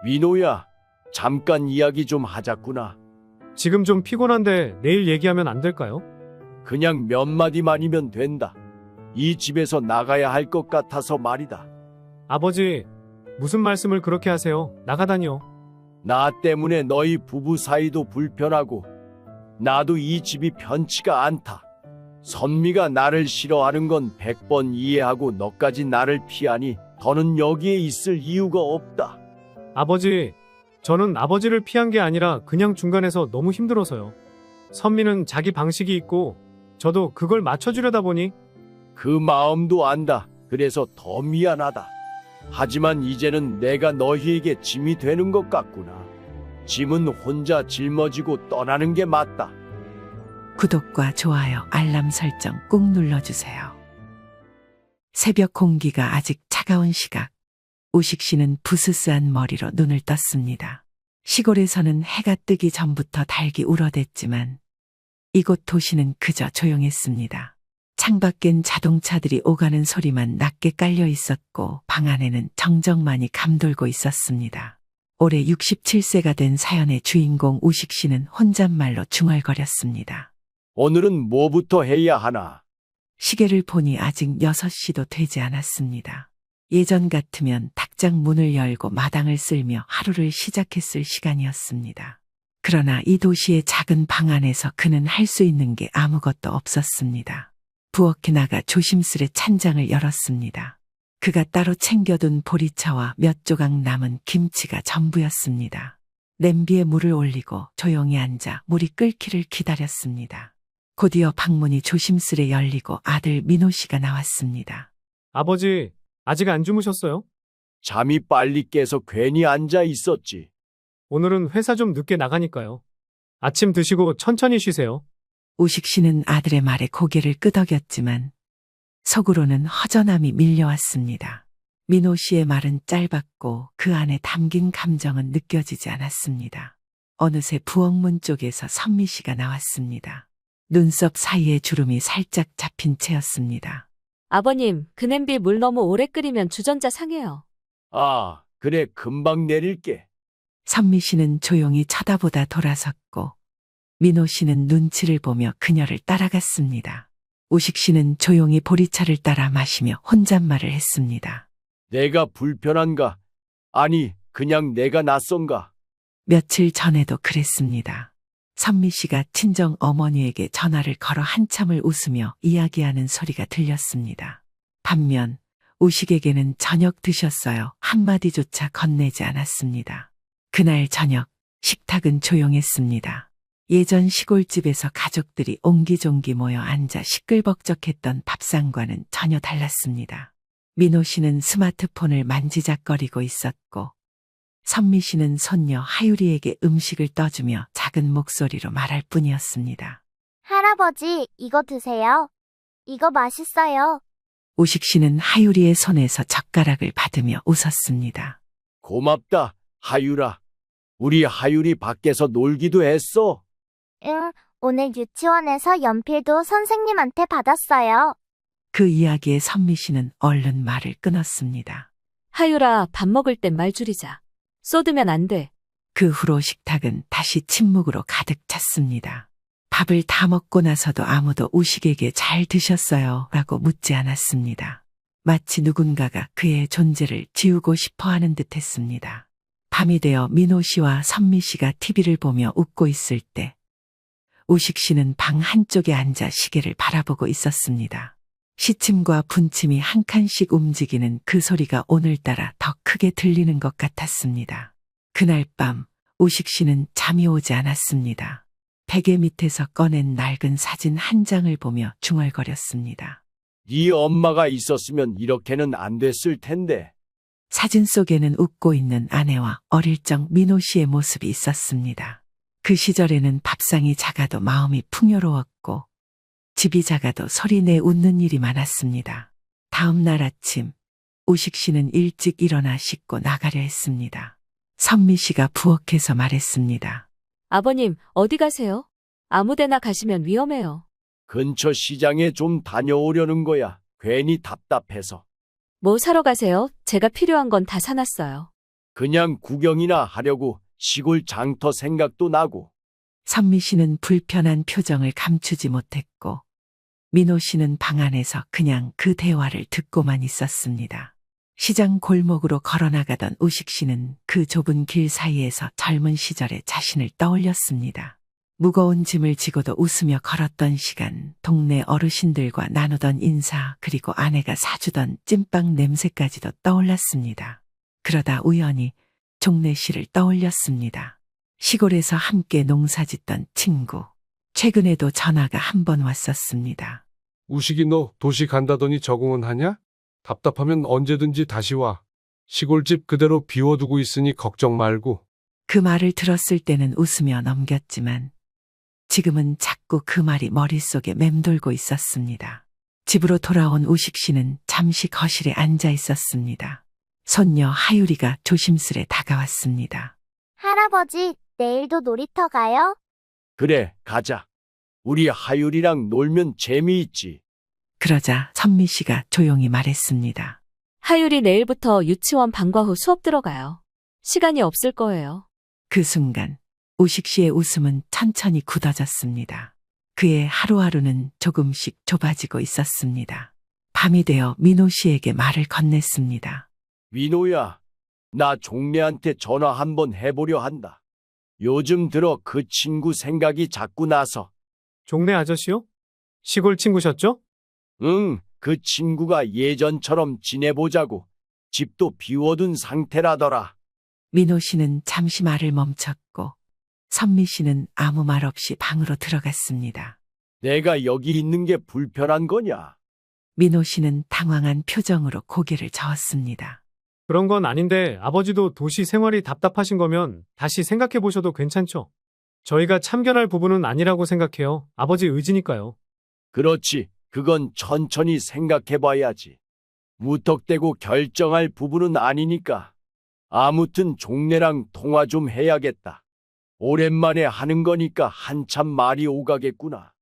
민호야, 잠깐 이야기 좀 하자꾸나. 지금 좀 피곤한데 내일 얘기하면 안 될까요? 그냥 몇 마디만이면 된다. 이 집에서 나가야 할 것 같아서 말이다. 아버지, 무슨 말씀을 그렇게 하세요? 나가다니요. 나 때문에 너희 부부 사이도 불편하고 나도 이 집이 편치가 않다. 선미가 나를 싫어하는 건 100번 이해하고 너까지 나를 피하니 더는 여기에 있을 이유가 없다. 아버지, 저는 아버지를 피한 게 아니라 그냥 중간에서 너무 힘들어서요. 선미는 자기 방식이 있고 저도 그걸 맞춰주려다 보니 그 마음도 안다. 그래서 더 미안하다. 하지만 이제는 내가 너희에게 짐이 되는 것 같구나. 짐은 혼자 짊어지고 떠나는 게 맞다. 구독과 좋아요, 알람 설정 꾹 눌러주세요. 새벽 공기가 아직 차가운 시각, 우식 씨는 부스스한 머리로 눈을 떴습니다. 시골에서는 해가 뜨기 전부터 닭이 울어댔지만 이곳 도시는 그저 조용했습니다. 창밖엔 자동차들이 오가는 소리만 낮게 깔려 있었고 방 안에는 정적만이 감돌고 있었습니다. 올해 67세가 된 사연의 주인공 우식 씨는 혼잣말로 중얼거렸습니다. 오늘은 뭐부터 해야 하나? 시계를 보니 아직 6시도 되지 않았습니다. 예전 같으면 닭장 문을 열고 마당을 쓸며 하루를 시작했을 시간이었습니다. 그러나 이 도시의 작은 방 안에서 그는 할 수 있는 게 아무것도 없었습니다. 부엌에 나가 조심스레 찬장을 열었습니다. 그가 따로 챙겨둔 보리차와 몇 조각 남은 김치가 전부였습니다. 냄비에 물을 올리고 조용히 앉아 물이 끓기를 기다렸습니다. 곧이어 방문이 조심스레 열리고 아들 민호 씨가 나왔습니다. 아버지, 아직 안 주무셨어요? 잠이 빨리 깨서 괜히 앉아 있었지. 오늘은 회사 좀 늦게 나가니까요. 아침 드시고 천천히 쉬세요. 우식 씨는 아들의 말에 고개를 끄덕였지만 속으로는 허전함이 밀려왔습니다. 민호 씨의 말은 짧았고 그 안에 담긴 감정은 느껴지지 않았습니다. 어느새 부엌문 쪽에서 선미 씨가 나왔습니다. 눈썹 사이에 주름이 살짝 잡힌 채였습니다. 아버님, 그 냄비 물 너무 오래 끓이면 주전자 상해요. 아, 그래, 금방 내릴게. 선미 씨는 조용히 쳐다보다 돌아섰고 민호 씨는 눈치를 보며 그녀를 따라갔습니다. 우식 씨는 조용히 보리차를 따라 마시며 혼잣말을 했습니다. 내가 불편한가? 아니, 그냥 내가 낯선가? 며칠 전에도 그랬습니다. 선미 씨가 친정 어머니에게 전화를 걸어 한참을 웃으며 이야기하는 소리가 들렸습니다. 반면 우식에게는 저녁 드셨어요 한마디조차 건네지 않았습니다. 그날 저녁 식탁은 조용했습니다. 예전 시골집에서 가족들이 옹기종기 모여 앉아 시끌벅적했던 밥상과는 전혀 달랐습니다. 민호 씨는 스마트폰을 만지작거리고 있었고 선미 씨는 손녀 하유리에게 음식을 떠주며 작은 목소리로 말할 뿐이었습니다. 할아버지, 이거 드세요. 이거 맛있어요. 우식 씨는 하유리의 손에서 젓가락을 받으며 웃었습니다. 고맙다, 하유라. 우리 하유리 밖에서 놀기도 했어. 응, 오늘 유치원에서 연필도 선생님한테 받았어요. 그 이야기에 선미 씨는 얼른 말을 끊었습니다. 하유라, 밥 먹을 땐 말 줄이자. 쏟으면 안 돼. 그 후로 식탁은 다시 침묵으로 가득 찼습니다. 밥을 다 먹고 나서도 아무도 우식에게 잘 드셨어요 라고 묻지 않았습니다. 마치 누군가가 그의 존재를 지우고 싶어 하는 듯 했습니다. 밤이 되어 민호 씨와 선미 씨가 TV를 보며 웃고 있을 때 우식 씨는 방 한쪽에 앉아 시계를 바라보고 있었습니다. 시침과 분침이 한 칸씩 움직이는 그 소리가 오늘따라 더 크게 들리는 것 같았습니다. 그날 밤 우식 씨는 잠이 오지 않았습니다. 베개 밑에서 꺼낸 낡은 사진 한 장을 보며 중얼거렸습니다. 네 엄마가 있었으면 이렇게는 안 됐을 텐데. 사진 속에는 웃고 있는 아내와 어릴 적 민호 씨의 모습이 있었습니다. 그 시절에는 밥상이 작아도 마음이 풍요로웠고 집이 작아도 소리내 웃는 일이 많았습니다. 다음 날 아침 우식 씨는 일찍 일어나 씻고 나가려 했습니다. 선미 씨가 부엌에서 말했습니다. 아버님, 어디 가세요? 아무데나 가시면 위험해요. 근처 시장에 좀 다녀오려는 거야. 괜히 답답해서. 뭐 사러 가세요? 제가 필요한 건 다 사놨어요. 그냥 구경이나 하려고 시골 장터 생각도 나고. 선미 씨는 불편한 표정을 감추지 못했고, 민호 씨는 방 안에서 그냥 그 대화를 듣고만 있었습니다. 시장 골목으로 걸어나가던 우식 씨는 그 좁은 길 사이에서 젊은 시절의 자신을 떠올렸습니다. 무거운 짐을 지고도 웃으며 걸었던 시간, 동네 어르신들과 나누던 인사, 그리고 아내가 사주던 찐빵 냄새까지도 떠올랐습니다. 그러다 우연히 종래 씨를 떠올렸습니다. 시골에서 함께 농사짓던 친구. 최근에도 전화가 한 번 왔었습니다. 우식이 너 도시 간다더니 적응은 하냐? 답답하면 언제든지 다시 와. 시골집 그대로 비워두고 있으니 걱정 말고. 그 말을 들었을 때는 웃으며 넘겼지만 지금은 자꾸 그 말이 머릿속에 맴돌고 있었습니다. 집으로 돌아온 우식 씨는 잠시 거실에 앉아 있었습니다. 손녀 하유리가 조심스레 다가왔습니다. 할아버지, 내일도 놀이터 가요? 그래, 가자. 우리 하율이랑 놀면 재미있지. 그러자 선미 씨가 조용히 말했습니다. 하율이 내일부터 유치원 방과 후 수업 들어가요. 시간이 없을 거예요. 그 순간 우식 씨의 웃음은 천천히 굳어졌습니다. 그의 하루하루는 조금씩 좁아지고 있었습니다. 밤이 되어 민호 씨에게 말을 건넸습니다. 민호야, 나 종래한테 전화 한번 해보려 한다. 요즘 들어 그 친구 생각이 자꾸 나서. 종래 아저씨요? 시골 친구셨죠? 응, 그 친구가 예전처럼 지내보자고. 집도 비워둔 상태라더라. 민호 씨는 잠시 말을 멈췄고 선미 씨는 아무 말 없이 방으로 들어갔습니다. 내가 여기 있는 게 불편한 거냐? 민호 씨는 당황한 표정으로 고개를 저었습니다. 그런 건 아닌데 아버지도 도시 생활이 답답하신 거면 다시 생각해 보셔도 괜찮죠. 저희가 참견할 부분은 아니라고 생각해요. 아버지 의지니까요. 그렇지, 그건 천천히 생각해봐야지. 무턱대고 결정할 부분은 아니니까. 아무튼 종래랑 통화 좀 해야겠다. 오랜만에 하는 거니까 한참 말이 오가겠구나.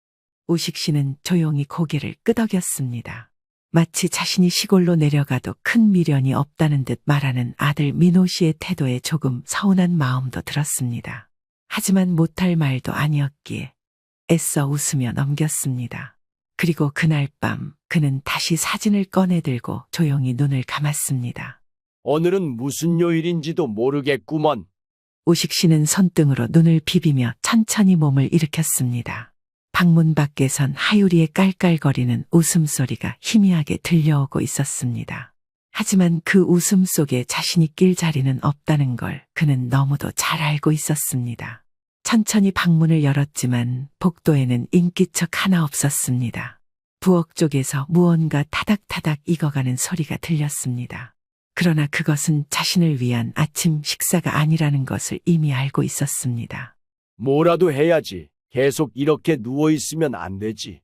우식 씨는 조용히 고개를 끄덕였습니다. 마치 자신이 시골로 내려가도 큰 미련이 없다는 듯 말하는 아들 민호 씨의 태도에 조금 서운한 마음도 들었습니다. 하지만 못할 말도 아니었기에 애써 웃으며 넘겼습니다. 그리고 그날 밤 그는 다시 사진을 꺼내들고 조용히 눈을 감았습니다. 오늘은 무슨 요일인지도 모르겠구먼. 우식 씨는 손등으로 눈을 비비며 천천히 몸을 일으켰습니다. 방문 밖에선 하유리의 깔깔거리는 웃음소리가 희미하게 들려오고 있었습니다. 하지만 그 웃음 속에 자신이 낄 자리는 없다는 걸 그는 너무도 잘 알고 있었습니다. 천천히 방문을 열었지만 복도에는 인기척 하나 없었습니다. 부엌 쪽에서 무언가 타닥타닥 익어가는 소리가 들렸습니다. 그러나 그것은 자신을 위한 아침 식사가 아니라는 것을 이미 알고 있었습니다. 뭐라도 해야지. 계속 이렇게 누워있으면 안 되지.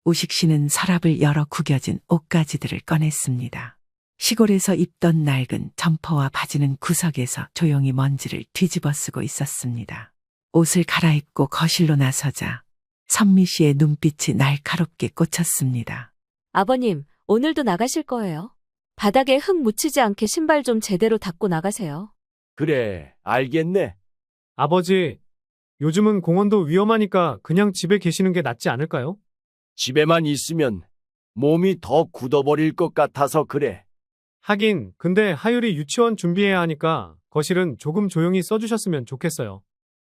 우식 씨는 서랍을 열어 구겨진 옷가지들을 꺼냈습니다. 시골에서 입던 낡은 점퍼와 바지는 구석에서 조용히 먼지를 뒤집어 쓰고 있었습니다. 옷을 갈아입고 거실로 나서자 선미 씨의 눈빛이 날카롭게 꽂혔습니다. 아버님, 오늘도 나가실 거예요? 바닥에 흙 묻히지 않게 신발 좀 제대로 닦고 나가세요. 그래, 알겠네. 아버지, 요즘은 공원도 위험하니까 그냥 집에 계시는 게 낫지 않을까요? 집에만 있으면 몸이 더 굳어버릴 것 같아서 그래. 하긴, 근데 하율이 유치원 준비해야 하니까 거실은 조금 조용히 써주셨으면 좋겠어요.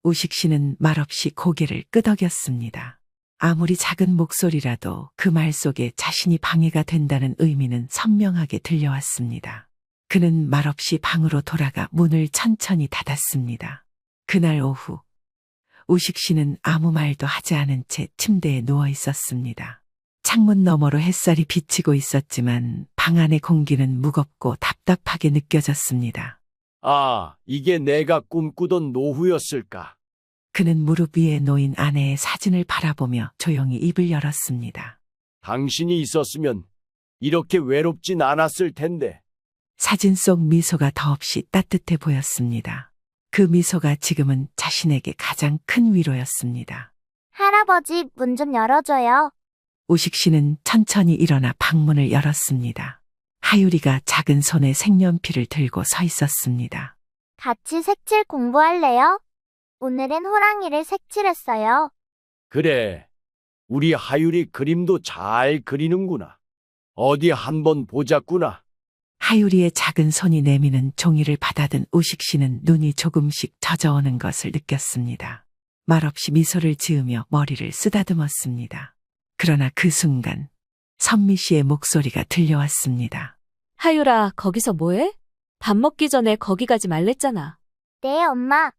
우식 씨는 말없이 고개를 끄덕였습니다. 아무리 작은 목소리라도 그 말 속에 자신이 방해가 된다는 의미는 선명하게 들려왔습니다. 그는 말없이 방으로 돌아가 문을 천천히 닫았습니다. 그날 오후 우식 씨는 아무 말도 하지 않은 채 침대에 누워 있었습니다. 창문 너머로 햇살이 비치고 있었지만 방 안의 공기는 무겁고 답답하게 느껴졌습니다. 아, 이게 내가 꿈꾸던 노후였을까? 그는 무릎 위에 놓인 아내의 사진을 바라보며 조용히 입을 열었습니다. 당신이 있었으면 이렇게 외롭진 않았을 텐데. 사진 속 미소가 더없이 따뜻해 보였습니다. 그 미소가 지금은 자신에게 가장 큰 위로였습니다. 할아버지, 문 좀 열어줘요. 우식 씨는 천천히 일어나 방문을 열었습니다. 하유리가 작은 손에 색연필을 들고 서 있었습니다. 같이 색칠 공부할래요? 오늘은 호랑이를 색칠했어요. 그래, 우리 하율이 그림도 잘 그리는구나. 어디 한번 보자꾸나. 하유리의 작은 손이 내미는 종이를 받아든 우식 씨는 눈이 조금씩 젖어오는 것을 느꼈습니다. 말없이 미소를 지으며 머리를 쓰다듬었습니다. 그러나 그 순간 선미 씨의 목소리가 들려왔습니다. 하율아, 거기서 뭐해? 밥 먹기 전에 거기 가지 말랬잖아. 네, 엄마.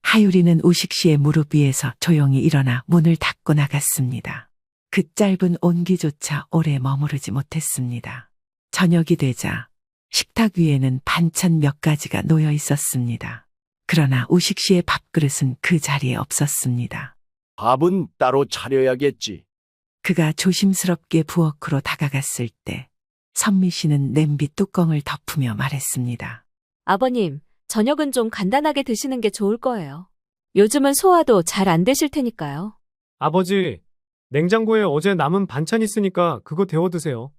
하유리는 우식 씨의 무릎 위에서 조용히 일어나 문을 닫고 나갔습니다. 그 짧은 온기조차 오래 머무르지 못했습니다. 저녁이 되자 식탁 위에는 반찬 몇 가지가 놓여 있었습니다. 그러나 우식 씨의 밥그릇은 그 자리에 없었습니다. 밥은 따로 차려야겠지. 그가 조심스럽게 부엌으로 다가갔을 때 선미 씨는 냄비 뚜껑을 덮으며 말했습니다. 아버님, 저녁은 좀 간단하게 드시는 게 좋을 거예요. 요즘은 소화도 잘 안 되실 테니까요. 아버지, 냉장고에 어제 남은 반찬 있으니까 그거 데워 드세요.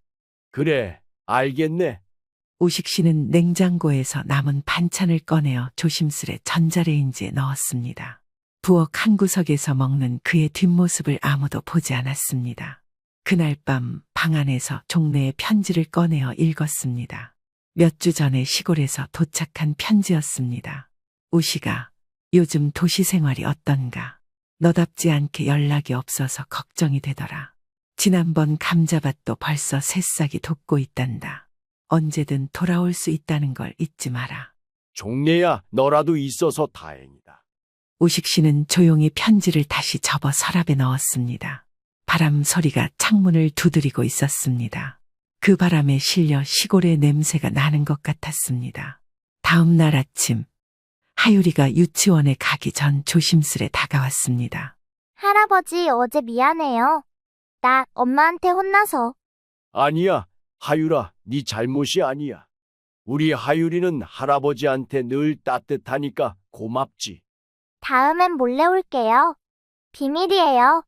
그래, 알겠네. 우식 씨는 냉장고에서 남은 반찬을 꺼내어 조심스레 전자레인지에 넣었습니다. 부엌 한 구석에서 먹는 그의 뒷모습을 아무도 보지 않았습니다. 그날 밤 방 안에서 종래의 편지를 꺼내어 읽었습니다. 몇 주 전에 시골에서 도착한 편지였습니다. 우식아, 요즘 도시 생활이 어떤가? 너답지 않게 연락이 없어서 걱정이 되더라. 지난번 감자밭도 벌써 새싹이 돋고 있단다. 언제든 돌아올 수 있다는 걸 잊지 마라. 종래야, 너라도 있어서 다행이다. 우식 씨는 조용히 편지를 다시 접어 서랍에 넣었습니다. 바람 소리가 창문을 두드리고 있었습니다. 그 바람에 실려 시골의 냄새가 나는 것 같았습니다. 다음 날 아침, 하유리가 유치원에 가기 전 조심스레 다가왔습니다. 할아버지, 어제 미안해요. 나 엄마한테 혼나서. 아니야, 하율아, 네 잘못이 아니야. 우리 하율이는 할아버지한테 늘 따뜻하니까 고맙지. 다음엔 몰래 올게요. 비밀이에요.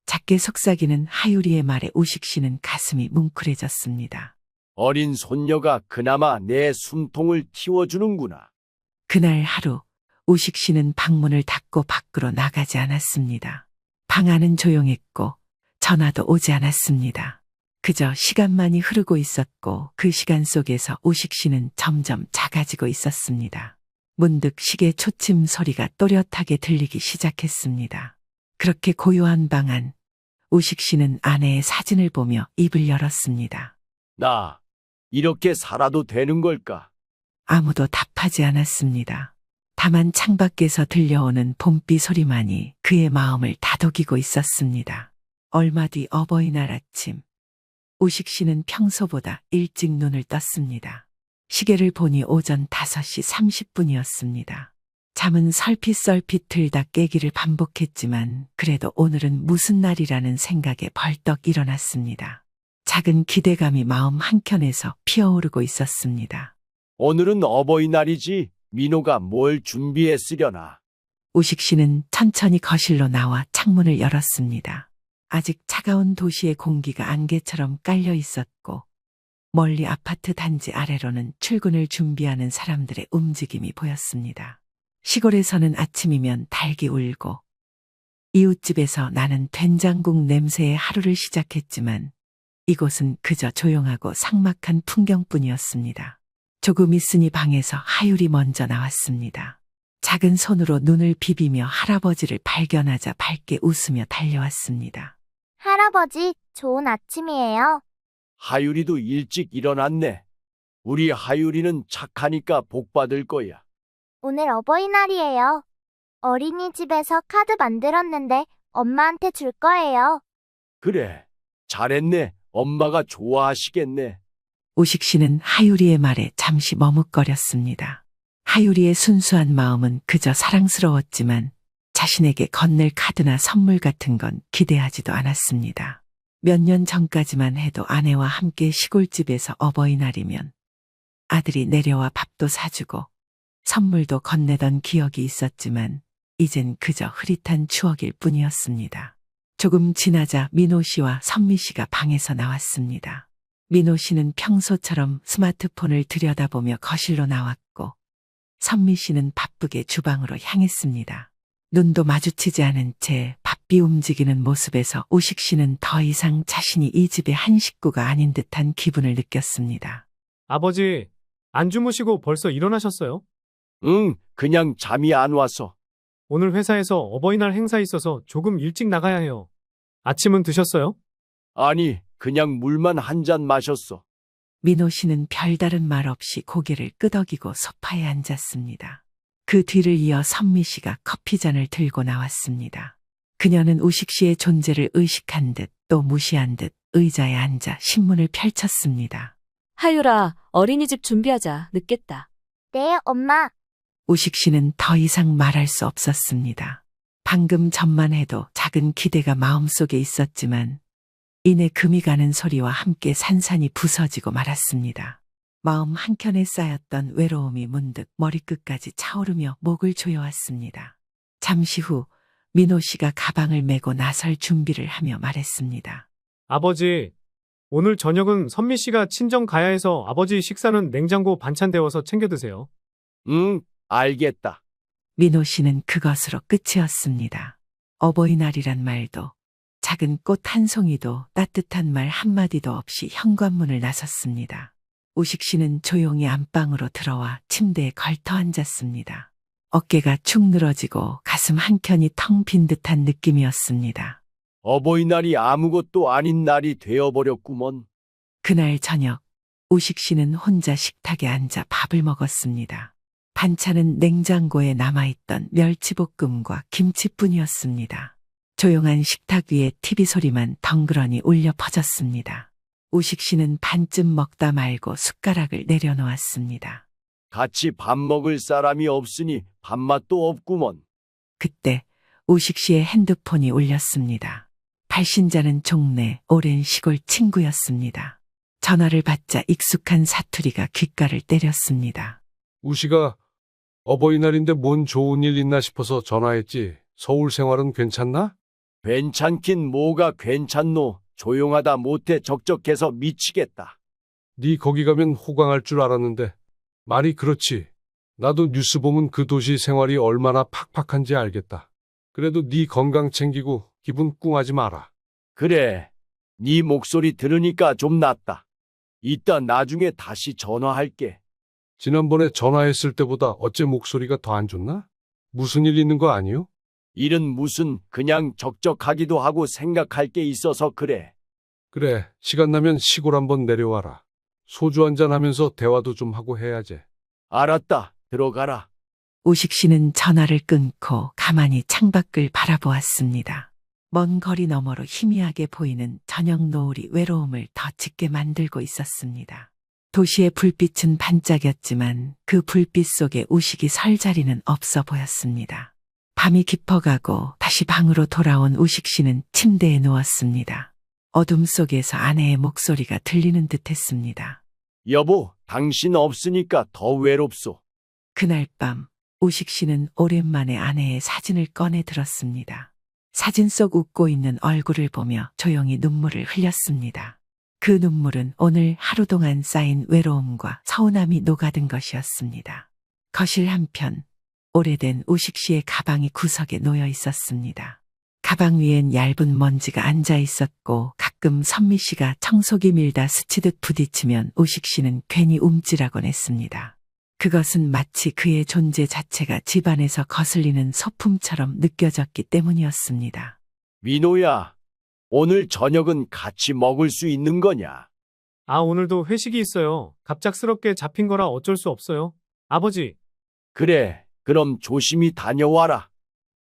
작게 속삭이는 하유리의 말에 우식 씨는 가슴이 뭉클해졌습니다. 어린 손녀가 그나마 내 숨통을 틔워주는구나. 그날 하루 우식 씨는 방문을 닫고 밖으로 나가지 않았습니다. 방 안은 조용했고 전화도 오지 않았습니다. 그저 시간만이 흐르고 있었고 그 시간 속에서 우식 씨는 점점 작아지고 있었습니다. 문득 시계 초침 소리가 또렷하게 들리기 시작했습니다. 그렇게 고요한 방 안, 우식 씨는 아내의 사진을 보며 입을 열었습니다. 나 이렇게 살아도 되는 걸까? 아무도 답하지 않았습니다. 다만 창밖에서 들려오는 봄비 소리만이 그의 마음을 다독이고 있었습니다. 얼마 뒤 어버이날 아침, 우식 씨는 평소보다 일찍 눈을 떴습니다. 시계를 보니 오전 5시 30분이었습니다. 잠은 설핏설핏 들다 깨기를 반복했지만 그래도 오늘은 무슨 날이라는 생각에 벌떡 일어났습니다. 작은 기대감이 마음 한켠에서 피어오르고 있었습니다. 오늘은 어버이날이지. 민호가 뭘 준비했으려나. 우식 씨는 천천히 거실로 나와 창문을 열었습니다. 아직 차가운 도시의 공기가 안개처럼 깔려 있었고 멀리 아파트 단지 아래로는 출근을 준비하는 사람들의 움직임이 보였습니다. 시골에서는 아침이면 닭이 울고 이웃집에서 나는 된장국 냄새의 하루를 시작했지만 이곳은 그저 조용하고 삭막한 풍경뿐이었습니다. 조금 있으니 방에서 하율이 먼저 나왔습니다. 작은 손으로 눈을 비비며 할아버지를 발견하자 밝게 웃으며 달려왔습니다. 할아버지, 좋은 아침이에요. 하율이도 일찍 일어났네. 우리 하율이는 착하니까 복 받을 거야. 오늘 어버이날이에요. 어린이집에서 카드 만들었는데 엄마한테 줄 거예요. 그래, 잘했네. 엄마가 좋아하시겠네. 우식 씨는 하유리의 말에 잠시 머뭇거렸습니다. 하유리의 순수한 마음은 그저 사랑스러웠지만 자신에게 건넬 카드나 선물 같은 건 기대하지도 않았습니다. 몇 년 전까지만 해도 아내와 함께 시골집에서 어버이날이면 아들이 내려와 밥도 사주고 선물도 건네던 기억이 있었지만 이젠 그저 흐릿한 추억일 뿐이었습니다. 조금 지나자 민호 씨와 선미 씨가 방에서 나왔습니다. 민호 씨는 평소처럼 스마트폰을 들여다보며 거실로 나왔고 선미 씨는 바쁘게 주방으로 향했습니다. 눈도 마주치지 않은 채 바삐 움직이는 모습에서 우식 씨는 더 이상 자신이 이 집의 한 식구가 아닌 듯한 기분을 느꼈습니다. 아버지, 안 주무시고 벌써 일어나셨어요? 응, 그냥 잠이 안 와서. 오늘 회사에서 어버이날 행사 있어서 조금 일찍 나가야 해요. 아침은 드셨어요? 아니, 그냥 물만 한 잔 마셨어. 민호 씨는 별다른 말 없이 고개를 끄덕이고 소파에 앉았습니다. 그 뒤를 이어 선미 씨가 커피잔을 들고 나왔습니다. 그녀는 우식 씨의 존재를 의식한 듯 또 무시한 듯 의자에 앉아 신문을 펼쳤습니다. 하율아, 어린이집 준비하자. 늦겠다. 네, 엄마. 우식 씨는 더 이상 말할 수 없었습니다. 방금 전만 해도 작은 기대가 마음속에 있었지만 이내 금이 가는 소리와 함께 산산이 부서지고 말았습니다. 마음 한켠에 쌓였던 외로움이 문득 머리끝까지 차오르며 목을 조여왔습니다. 잠시 후 민호 씨가 가방을 메고 나설 준비를 하며 말했습니다. 아버지, 오늘 저녁은 선미 씨가 친정 가야 해서 아버지 식사는 냉장고 반찬 데워서 챙겨 드세요. 응, 알겠다. 민호 씨는 그것으로 끝이었습니다. 어버이날이란 말도 작은 꽃 한 송이도 따뜻한 말 한마디도 없이 현관문을 나섰습니다. 우식 씨는 조용히 안방으로 들어와 침대에 걸터 앉았습니다. 어깨가 축 늘어지고 가슴 한켠이 텅 빈 듯한 느낌이었습니다. 어버이날이 아무것도 아닌 날이 되어버렸구먼. 그날 저녁 우식 씨는 혼자 식탁에 앉아 밥을 먹었습니다. 반찬은 냉장고에 남아있던 멸치볶음과 김치뿐이었습니다. 조용한 식탁 위에 TV 소리만 덩그러니 울려 퍼졌습니다. 우식 씨는 반쯤 먹다 말고 숟가락을 내려놓았습니다. 같이 밥 먹을 사람이 없으니 밥맛도 없구먼. 그때 우식 씨의 핸드폰이 울렸습니다. 발신자는 종래 오랜 시골 친구였습니다. 전화를 받자 익숙한 사투리가 귓가를 때렸습니다. 우시가 어버이날인데 뭔 좋은 일 있나 싶어서 전화했지. 서울 생활은 괜찮나? 괜찮긴 뭐가 괜찮노. 조용하다 못해 적적해서 미치겠다. 네 거기 가면 호강할 줄 알았는데. 말이 그렇지. 나도 뉴스 보면 그 도시 생활이 얼마나 팍팍한지 알겠다. 그래도 네 건강 챙기고 기분 꿍하지 마라. 그래, 네 목소리 들으니까 좀 낫다. 이따 나중에 다시 전화할게. 지난번에 전화했을 때보다 어째 목소리가 더 안 좋나? 무슨 일 있는 거 아니요? 일은 무슨 그냥 적적하기도 하고 생각할 게 있어서 그래. 그래, 시간 나면 시골 한번 내려와라. 소주 한잔 하면서 대화도 좀 하고 해야지. 알았다. 들어가라. 우식 씨는 전화를 끊고 가만히 창밖을 바라보았습니다. 먼 거리 너머로 희미하게 보이는 저녁 노을이 외로움을 더 짙게 만들고 있었습니다. 도시의 불빛은 반짝였지만 그 불빛 속에 우식이 설 자리는 없어 보였습니다. 밤이 깊어가고 다시 방으로 돌아온 우식 씨는 침대에 누웠습니다. 어둠 속에서 아내의 목소리가 들리는 듯했습니다. 여보, 당신 없으니까 더 외롭소. 그날 밤 우식 씨는 오랜만에 아내의 사진을 꺼내 들었습니다. 사진 속 웃고 있는 얼굴을 보며 조용히 눈물을 흘렸습니다. 그 눈물은 오늘 하루 동안 쌓인 외로움과 서운함이 녹아든 것이었습니다. 거실 한편 오래된 우식 씨의 가방이 구석에 놓여 있었습니다. 가방 위엔 얇은 먼지가 앉아 있었고 가끔 선미 씨가 청소기 밀다 스치듯 부딪히면 우식 씨는 괜히 움찔하곤 했습니다. 그것은 마치 그의 존재 자체가 집안에서 거슬리는 소품처럼 느껴졌기 때문이었습니다. 민호야, 오늘 저녁은 같이 먹을 수 있는 거냐? 아, 오늘도 회식이 있어요. 갑작스럽게 잡힌 거라 어쩔 수 없어요. 아버지, 그래, 그럼 조심히 다녀와라.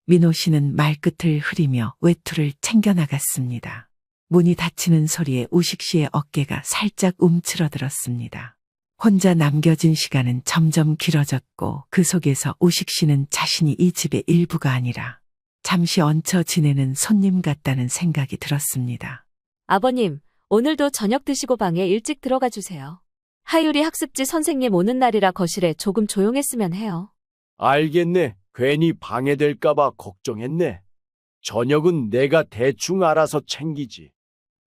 민호 씨는 말끝을 흐리며 외투를 챙겨 나갔습니다. 문이 닫히는 소리에 우식 씨의 어깨가 살짝 움츠러들었습니다. 혼자 남겨진 시간은 점점 길어졌고 그 속에서 우식 씨는 자신이 이 집의 일부가 아니라 잠시 얹혀 지내는 손님 같다는 생각이 들었습니다. 아버님, 오늘도 저녁 드시고 방에 일찍 들어가 주세요. 하율이 학습지 선생님 오는 날이라 거실에 조금 조용했으면 해요. 알겠네. 괜히 방해될까봐 걱정했네. 저녁은 내가 대충 알아서 챙기지.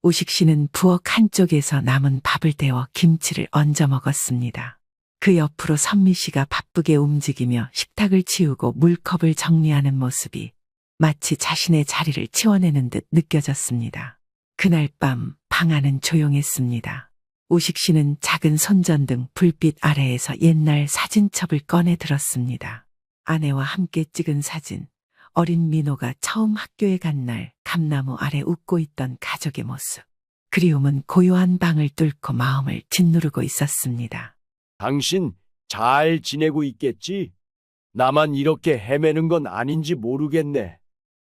우식 씨는 부엌 한쪽에서 남은 밥을 데워 김치를 얹어 먹었습니다. 그 옆으로 선미 씨가 바쁘게 움직이며 식탁을 치우고 물컵을 정리하는 모습이 마치 자신의 자리를 치워내는 듯 느껴졌습니다. 그날 밤 방 안은 조용했습니다. 우식 씨는 작은 손전등 불빛 아래에서 옛날 사진첩을 꺼내 들었습니다. 아내와 함께 찍은 사진, 어린 민호가 처음 학교에 간 날 감나무 아래 웃고 있던 가족의 모습. 그리움은 고요한 방을 뚫고 마음을 짓누르고 있었습니다. 당신 잘 지내고 있겠지? 나만 이렇게 헤매는 건 아닌지 모르겠네.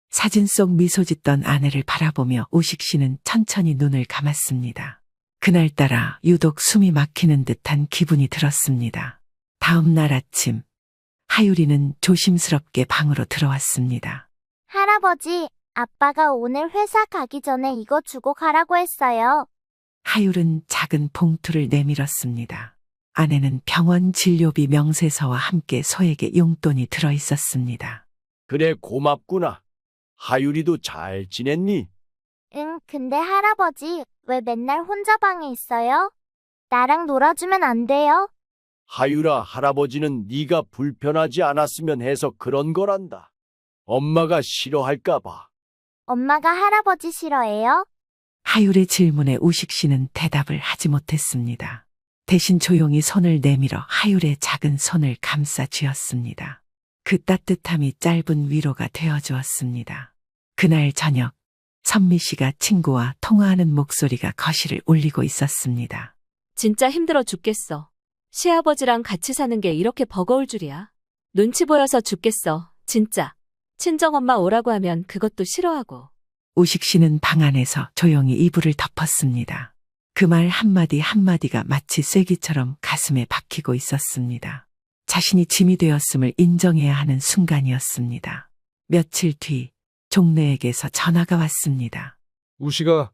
사진 속 미소 짓던 아내를 바라보며 우식 씨는 천천히 눈을 감았습니다. 그날따라 유독 숨이 막히는 듯한 기분이 들었습니다. 다음 날 아침, 하유리는 조심스럽게 방으로 들어왔습니다. 할아버지, 아빠가 오늘 회사 가기 전에 이거 주고 가라고 했어요. 하율은 작은 봉투를 내밀었습니다. 안에는 병원 진료비 명세서와 함께 소액의 용돈이 들어 있었습니다. 그래, 고맙구나. 하유리도 잘 지냈니? 응, 근데 할아버지, 왜 맨날 혼자 방에 있어요? 나랑 놀아주면 안 돼요? 하유라, 할아버지는 네가 불편하지 않았으면 해서 그런 거란다. 엄마가 싫어할까 봐. 엄마가 할아버지 싫어해요? 하율의 질문에 우식 씨는 대답을 하지 못했습니다. 대신 조용히 손을 내밀어 하율의 작은 손을 감싸 쥐었습니다. 그 따뜻함이 짧은 위로가 되어 주었습니다. 그날 저녁, 선미 씨가 친구와 통화하는 목소리가 거실을 울리고 있었습니다. 진짜 힘들어 죽겠어. 시아버지랑 같이 사는 게 이렇게 버거울 줄이야. 눈치 보여서 죽겠어. 진짜. 친정엄마 오라고 하면 그것도 싫어하고. 우식 씨는 방 안에서 조용히 이불을 덮었습니다. 그 말 한마디 한마디가 마치 쐐기처럼 가슴에 박히고 있었습니다. 자신이 짐이 되었음을 인정해야 하는 순간이었습니다. 며칠 뒤 종래에게서 전화가 왔습니다. 우식아,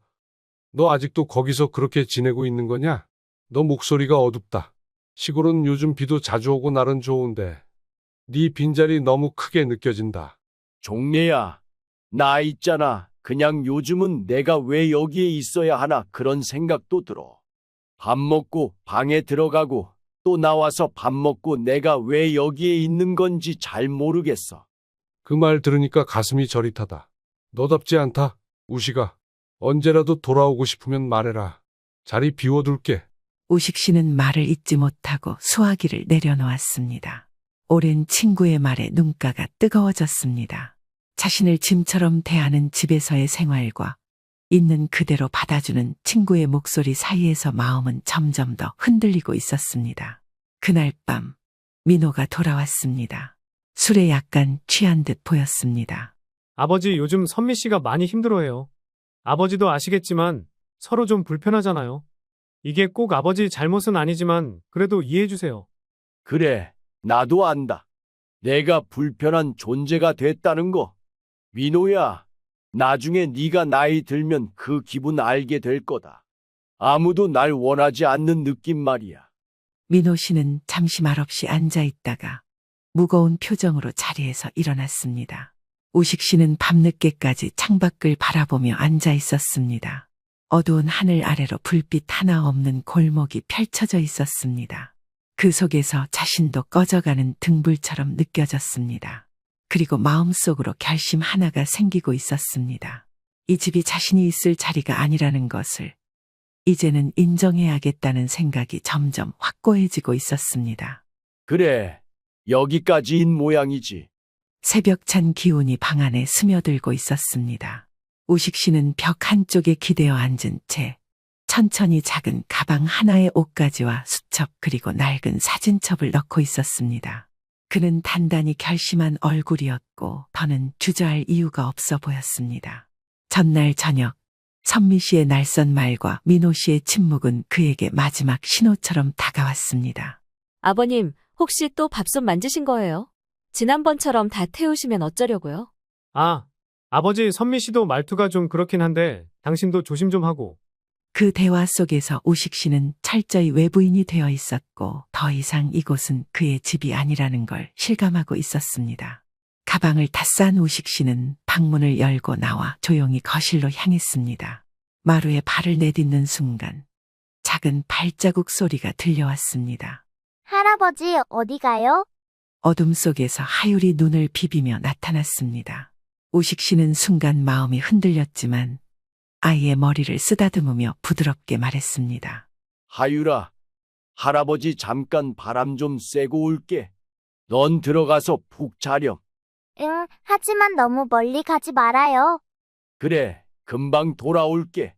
너 아직도 거기서 그렇게 지내고 있는 거냐? 너 목소리가 어둡다. 시골은 요즘 비도 자주 오고 날은 좋은데 네 빈자리 너무 크게 느껴진다. 종래야, 나 있잖아. 그냥 요즘은 내가 왜 여기에 있어야 하나 그런 생각도 들어. 밥 먹고 방에 들어가고 또 나와서 밥 먹고 내가 왜 여기에 있는 건지 잘 모르겠어. 그 말 들으니까 가슴이 저릿하다. 너답지 않다, 우식아. 언제라도 돌아오고 싶으면 말해라. 자리 비워둘게. 우식 씨는 말을 잇지 못하고 수화기를 내려놓았습니다. 오랜 친구의 말에 눈가가 뜨거워졌습니다. 자신을 짐처럼 대하는 집에서의 생활과 있는 그대로 받아주는 친구의 목소리 사이에서 마음은 점점 더 흔들리고 있었습니다. 그날 밤 민호가 돌아왔습니다. 술에 약간 취한 듯 보였습니다. 아버지 요즘 선미 씨가 많이 힘들어해요. 아버지도 아시겠지만 서로 좀 불편하잖아요. 이게 꼭 아버지 잘못은 아니지만 그래도 이해해 주세요. 그래, 나도 안다. 내가 불편한 존재가 됐다는 거. 민호야, 나중에 네가 나이 들면 그 기분 알게 될 거다. 아무도 날 원하지 않는 느낌 말이야. 민호 씨는 잠시 말없이 앉아 있다가 무거운 표정으로 자리에서 일어났습니다. 우식 씨는 밤늦게까지 창밖을 바라보며 앉아 있었습니다. 어두운 하늘 아래로 불빛 하나 없는 골목이 펼쳐져 있었습니다. 그 속에서 자신도 꺼져가는 등불처럼 느껴졌습니다. 그리고 마음속으로 결심 하나가 생기고 있었습니다. 이 집이 자신이 있을 자리가 아니라는 것을 이제는 인정해야겠다는 생각이 점점 확고해지고 있었습니다. 그래, 여기까지인 모양이지. 새벽찬 기운이 방 안에 스며들고 있었습니다. 우식 씨는 벽 한쪽에 기대어 앉은 채 천천히 작은 가방 하나에 옷가지와 수첩 그리고 낡은 사진첩을 넣고 있었습니다. 그는 단단히 결심한 얼굴이었고 더는 주저할 이유가 없어 보였습니다. 전날 저녁 선미 씨의 날선 말과 민호 씨의 침묵은 그에게 마지막 신호처럼 다가왔습니다. 아버님, 혹시 또 밥솥 만지신 거예요? 지난번처럼 다 태우시면 어쩌려고요? 아, 아버지 선미 씨도 말투가 좀 그렇긴 한데 당신도 조심 좀 하고. 그 대화 속에서 우식 씨는 철저히 외부인이 되어 있었고 더 이상 이곳은 그의 집이 아니라는 걸 실감하고 있었습니다. 가방을 다 싼 우식 씨는 방문을 열고 나와 조용히 거실로 향했습니다. 마루에 발을 내딛는 순간 작은 발자국 소리가 들려왔습니다. 할아버지 어디 가요? 어둠 속에서 하율이 눈을 비비며 나타났습니다. 오식 씨는 순간 마음이 흔들렸지만 아이의 머리를 쓰다듬으며 부드럽게 말했습니다. 하율아, 할아버지 잠깐 바람 좀 쐬고 올게. 넌 들어가서 푹 자렴. 응, 하지만 너무 멀리 가지 말아요. 그래, 금방 돌아올게.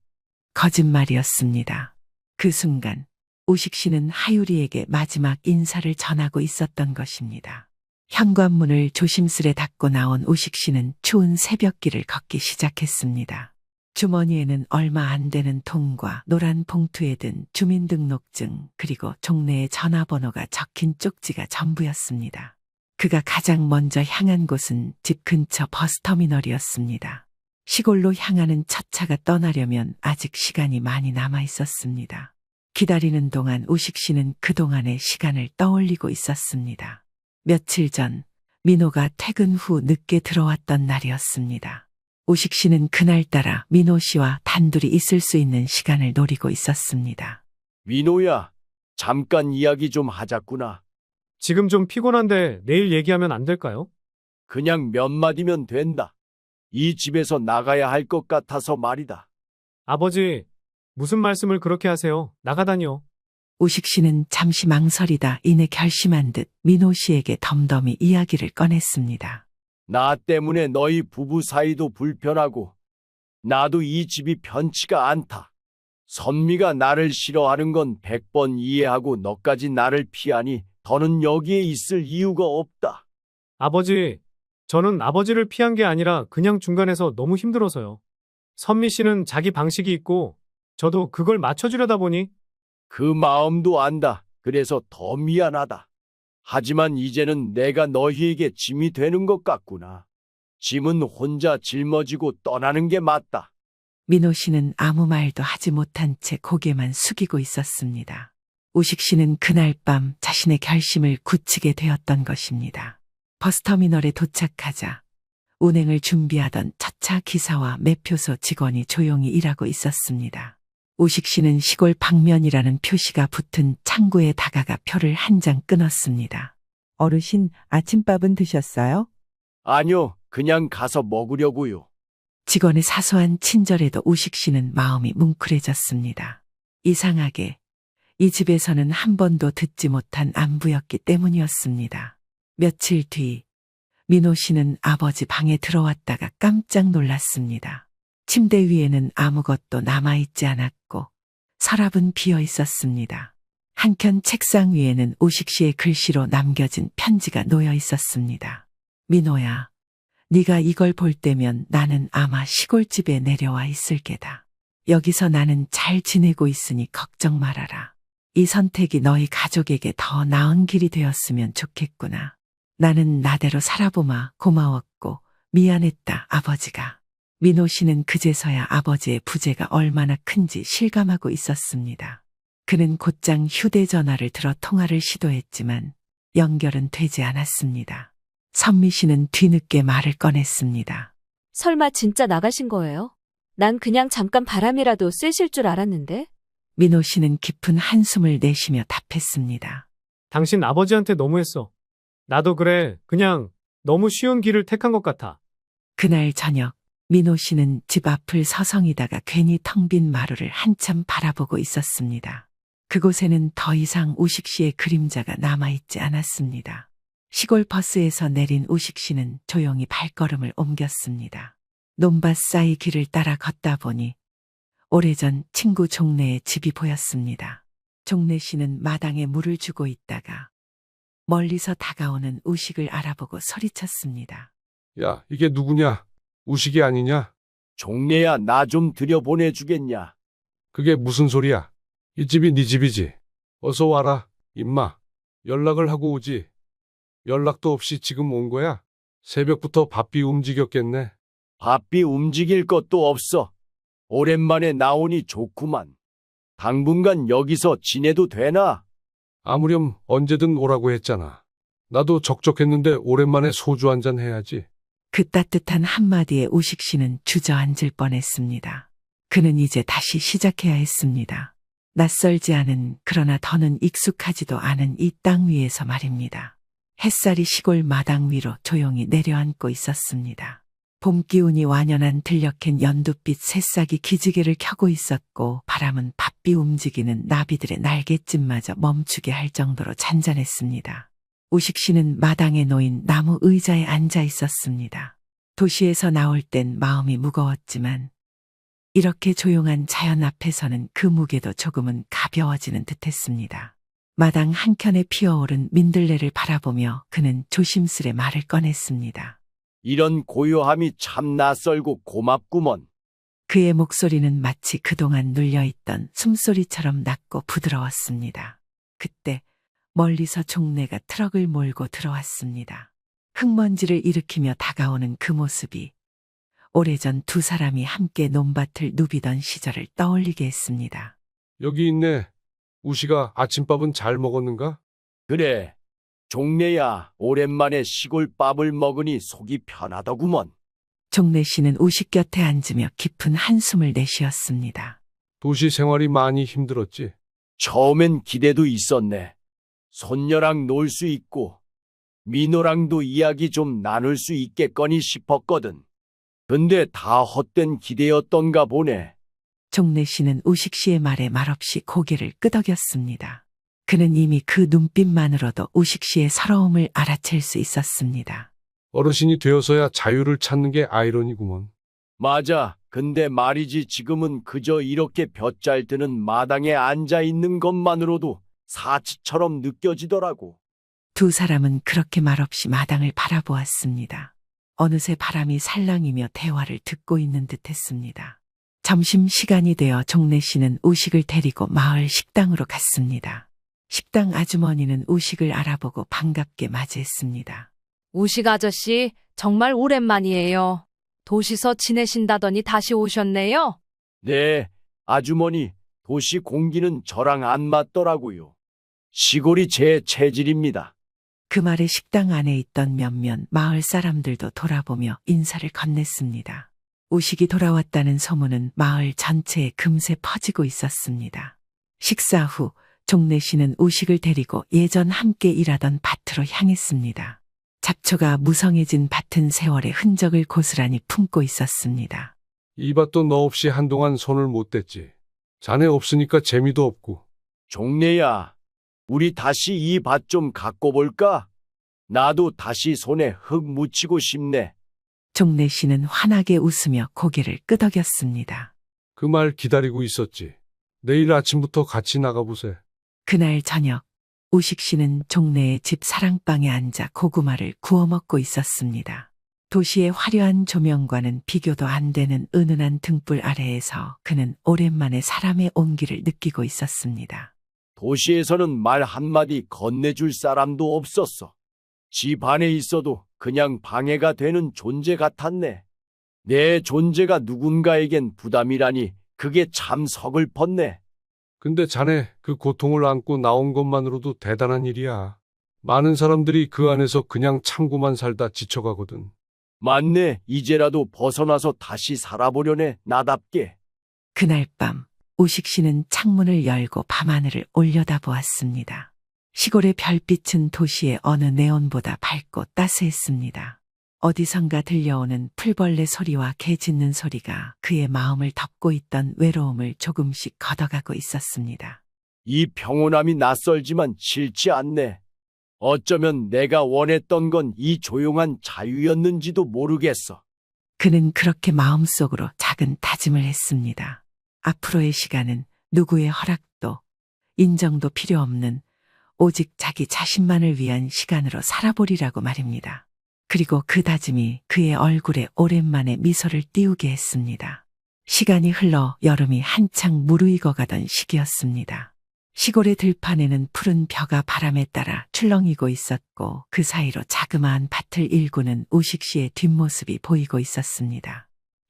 거짓말이었습니다. 그 순간 오식 씨는 하율이에게 마지막 인사를 전하고 있었던 것입니다. 현관문을 조심스레 닫고 나온 오식 씨는 추운 새벽길을 걷기 시작했습니다. 주머니에는 얼마 안 되는 통과 노란 봉투에 든 주민등록증 그리고 종래의 전화번호가 적힌 쪽지가 전부였습니다. 그가 가장 먼저 향한 곳은 집 근처 버스터미널이었습니다. 시골로 향하는 첫 차가 떠나려면 아직 시간이 많이 남아 있었습니다. 기다리는 동안 오식 씨는 그동안의 시간을 떠올리고 있었습니다. 며칠 전 민호가 퇴근 후 늦게 들어왔던 날이었습니다. 오식 씨는 그날따라 민호 씨와 단둘이 있을 수 있는 시간을 노리고 있었습니다. 민호야, 잠깐 이야기 좀 하자꾸나. 지금 좀 피곤한데 내일 얘기하면 안 될까요? 그냥 몇 마디면 된다. 이 집에서 나가야 할 것 같아서 말이다. 아버지, 무슨 말씀을 그렇게 하세요? 나가다니요. 오식 씨는 잠시 망설이다 이내 결심한 듯 민호 씨에게 덤덤히 이야기를 꺼냈습니다. 나 때문에 너희 부부 사이도 불편하고 나도 이 집이 편치가 않다. 선미가 나를 싫어하는 건 100번 이해하고 너까지 나를 피하니 더는 여기에 있을 이유가 없다. 아버지, 저는 아버지를 피한 게 아니라 그냥 중간에서 너무 힘들어서요. 선미 씨는 자기 방식이 있고 저도 그걸 맞춰주려다 보니 그 마음도 안다. 그래서 더 미안하다. 하지만 이제는 내가 너희에게 짐이 되는 것 같구나. 짐은 혼자 짊어지고 떠나는 게 맞다. 민호 씨는 아무 말도 하지 못한 채 고개만 숙이고 있었습니다. 오식 씨는 그날 밤 자신의 결심을 굳히게 되었던 것입니다. 버스터미널에 도착하자 운행을 준비하던 첫차 기사와 매표소 직원이 조용히 일하고 있었습니다. 오식 씨는 시골 방면이라는 표시가 붙은 창구에 다가가 표를 한 장 끊었습니다. 어르신, 아침밥은 드셨어요? 아니요, 그냥 가서 먹으려고요. 직원의 사소한 친절에도 오식 씨는 마음이 뭉클해졌습니다. 이상하게 이 집에서는 한 번도 듣지 못한 안부였기 때문이었습니다. 며칠 뒤 민호 씨는 아버지 방에 들어왔다가 깜짝 놀랐습니다. 침대 위에는 아무것도 남아있지 않았고 서랍은 비어 있었습니다. 한켠 책상 위에는 오식 씨의 글씨로 남겨진 편지가 놓여 있었습니다. 민호야, 네가 이걸 볼 때면 나는 아마 시골집에 내려와 있을 게다. 여기서 나는 잘 지내고 있으니 걱정 말아라. 이 선택이 너희 가족에게 더 나은 길이 되었으면 좋겠구나. 나는 나대로 살아보마 고마웠고 미안했다, 아버지가. 민호 씨는 그제서야 아버지의 부재가 얼마나 큰지 실감하고 있었습니다. 그는 곧장 휴대전화를 들어 통화를 시도했지만 연결은 되지 않았습니다. 선미 씨는 뒤늦게 말을 꺼냈습니다. 설마 진짜 나가신 거예요? 난 그냥 잠깐 바람이라도 쐬실 줄 알았는데. 민호 씨는 깊은 한숨을 내쉬며 답했습니다. 당신 아버지한테 너무했어. 나도 그래. 그냥 너무 쉬운 길을 택한 것 같아. 그날 저녁 민호 씨는 집 앞을 서성이다가 괜히 텅 빈 마루를 한참 바라보고 있었습니다. 그곳에는 더 이상 오식 씨의 그림자가 남아있지 않았습니다. 시골 버스에서 내린 오식 씨는 조용히 발걸음을 옮겼습니다. 논밭 사이 길을 따라 걷다 보니 오래전 친구 종래의 집이 보였습니다. 종래 씨는 마당에 물을 주고 있다가 멀리서 다가오는 우식을 알아보고 소리쳤습니다. 야, 이게 누구냐? 우식이 아니냐? 종래야, 나 좀 들여보내주겠냐? 그게 무슨 소리야? 이 집이 네 집이지. 어서 와라, 임마. 연락을 하고 오지. 연락도 없이 지금 온 거야? 새벽부터 바삐 움직였겠네. 바삐 움직일 것도 없어. 오랜만에 나오니 좋구만. 당분간 여기서 지내도 되나? 아무렴 언제든 오라고 했잖아. 나도 적적했는데 오랜만에 소주 한잔 해야지. 그 따뜻한 한마디에 오식 씨는 주저앉을 뻔했습니다. 그는 이제 다시 시작해야 했습니다. 낯설지 않은 그러나 더는 익숙하지도 않은 이 땅 위에서 말입니다. 햇살이 시골 마당 위로 조용히 내려앉고 있었습니다. 봄 기운이 완연한 들녘엔 연두빛 새싹이 기지개를 켜고 있었고 바람은 바삐 움직이는 나비들의 날갯짓마저 멈추게 할 정도로 잔잔했습니다. 우식 씨는 마당에 놓인 나무 의자에 앉아 있었습니다. 도시에서 나올 땐 마음이 무거웠지만 이렇게 조용한 자연 앞에서는 그 무게도 조금은 가벼워지는 듯했습니다. 마당 한켠에 피어오른 민들레를 바라보며 그는 조심스레 말을 꺼냈습니다. 이런 고요함이 참 낯설고 고맙구먼. 그의 목소리는 마치 그동안 눌려있던 숨소리처럼 낮고 부드러웠습니다. 그때 멀리서 종래가 트럭을 몰고 들어왔습니다. 흙먼지를 일으키며 다가오는 그 모습이 오래전 두 사람이 함께 논밭을 누비던 시절을 떠올리게 했습니다. 여기 있네. 우시가 아침밥은 잘 먹었는가? 그래, 종래야, 오랜만에 시골밥을 먹으니 속이 편하더구먼. 종래 씨는 우식 곁에 앉으며 깊은 한숨을 내쉬었습니다. 도시 생활이 많이 힘들었지. 처음엔 기대도 있었네. 손녀랑 놀 수 있고 민호랑도 이야기 좀 나눌 수 있겠거니 싶었거든. 근데 다 헛된 기대였던가 보네. 종래 씨는 우식 씨의 말에 말없이 고개를 끄덕였습니다. 그는 이미 그 눈빛만으로도 우식 씨의 서러움을 알아챌 수 있었습니다. 어르신이 되어서야 자유를 찾는 게 아이러니구먼. 맞아. 근데 말이지 지금은 그저 이렇게 볕잘 드는 마당에 앉아 있는 것만으로도 사치처럼 느껴지더라고. 두 사람은 그렇게 말없이 마당을 바라보았습니다. 어느새 바람이 살랑이며 대화를 듣고 있는 듯했습니다. 점심시간이 되어 종래 씨는 우식을 데리고 마을 식당으로 갔습니다. 식당 아주머니는 우식을 알아보고 반갑게 맞이했습니다. 우식 아저씨, 정말 오랜만이에요. 도시서 지내신다더니 다시 오셨네요? 네, 아주머니, 도시 공기는 저랑 안 맞더라고요. 시골이 제 체질입니다. 그 말에 식당 안에 있던 몇몇 마을 사람들도 돌아보며 인사를 건넸습니다. 우식이 돌아왔다는 소문은 마을 전체에 금세 퍼지고 있었습니다. 식사 후 종래 씨는 우식을 데리고 예전 함께 일하던 밭으로 향했습니다. 잡초가 무성해진 밭은 세월의 흔적을 고스란히 품고 있었습니다. 이 밭도 너 없이 한동안 손을 못 댔지. 자네 없으니까 재미도 없고. 종래야, 우리 다시 이 밭 좀 갖고 볼까? 나도 다시 손에 흙 묻히고 싶네. 종래 씨는 환하게 웃으며 고개를 끄덕였습니다. 그 말 기다리고 있었지. 내일 아침부터 같이 나가보세. 그날 저녁 우식 씨는 종래의 집 사랑방에 앉아 고구마를 구워 먹고 있었습니다. 도시의 화려한 조명과는 비교도 안 되는 은은한 등불 아래에서 그는 오랜만에 사람의 온기를 느끼고 있었습니다. 도시에서는 말 한마디 건네줄 사람도 없었어. 집 안에 있어도 그냥 방해가 되는 존재 같았네. 내 존재가 누군가에겐 부담이라니 그게 참 서글펐네. 근데 자네 그 고통을 안고 나온 것만으로도 대단한 일이야. 많은 사람들이 그 안에서 그냥 참고만 살다 지쳐가거든. 맞네. 이제라도 벗어나서 다시 살아보려네, 나답게. 그날 밤 우식 씨는 창문을 열고 밤하늘을 올려다보았습니다. 시골의 별빛은 도시의 어느 네온보다 밝고 따스했습니다. 어디선가 들려오는 풀벌레 소리와 개 짖는 소리가 그의 마음을 덮고 있던 외로움을 조금씩 걷어가고 있었습니다. 이 평온함이 낯설지만 싫지 않네. 어쩌면 내가 원했던 건 이 조용한 자유였는지도 모르겠어. 그는 그렇게 마음속으로 작은 다짐을 했습니다. 앞으로의 시간은 누구의 허락도 인정도 필요 없는 오직 자기 자신만을 위한 시간으로 살아보리라고 말입니다. 그리고 그 다짐이 그의 얼굴에 오랜만에 미소를 띄우게 했습니다. 시간이 흘러 여름이 한창 무르익어가던 시기였습니다. 시골의 들판에는 푸른 벼가 바람에 따라 출렁이고 있었고 그 사이로 자그마한 밭을 일구는 우식 씨의 뒷모습이 보이고 있었습니다.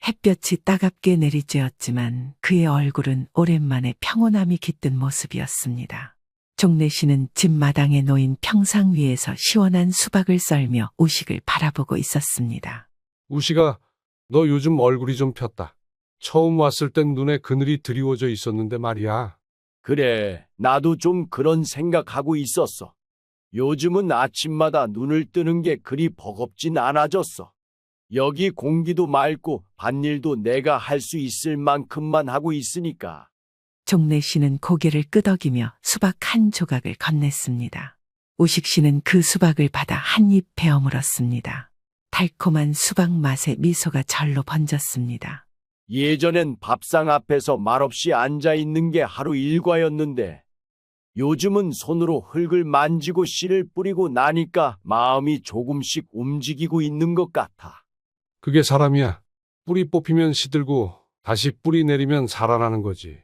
햇볕이 따갑게 내리쬐었지만 그의 얼굴은 오랜만에 평온함이 깃든 모습이었습니다. 종래 씨는 집 마당에 놓인 평상 위에서 시원한 수박을 썰며 우식을 바라보고 있었습니다. 우시가 너 요즘 얼굴이 좀 폈다. 처음 왔을 땐 눈에 그늘이 드리워져 있었는데 말이야. 그래, 나도 좀 그런 생각하고 있었어. 요즘은 아침마다 눈을 뜨는 게 그리 버겁진 않아졌어. 여기 공기도 맑고 밭일도 내가 할 수 있을 만큼만 하고 있으니까. 종래 씨는 고개를 끄덕이며 수박 한 조각을 건넸습니다. 우식 씨는 그 수박을 받아 한 입 베어 물었습니다. 달콤한 수박 맛에 미소가 절로 번졌습니다. 예전엔 밥상 앞에서 말없이 앉아 있는 게 하루 일과였는데 요즘은 손으로 흙을 만지고 씨를 뿌리고 나니까 마음이 조금씩 움직이고 있는 것 같아. 그게 사람이야. 뿌리 뽑히면 시들고 다시 뿌리 내리면 살아나는 거지.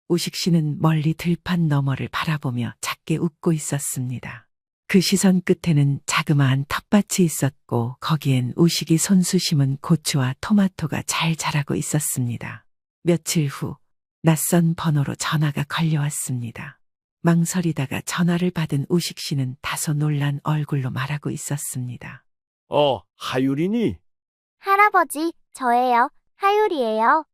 우식 씨는 멀리 들판 너머를 바라보며 작게 웃고 있었습니다. 그 시선 끝에는 자그마한 텃밭이 있었고 거기엔 우식이 손수 심은 고추와 토마토가 잘 자라고 있었습니다. 며칠 후 낯선 번호로 전화가 걸려왔습니다. 망설이다가 전화를 받은 우식 씨는 다소 놀란 얼굴로 말하고 있었습니다. 하율이니? 할아버지, 저예요. 하율이에요.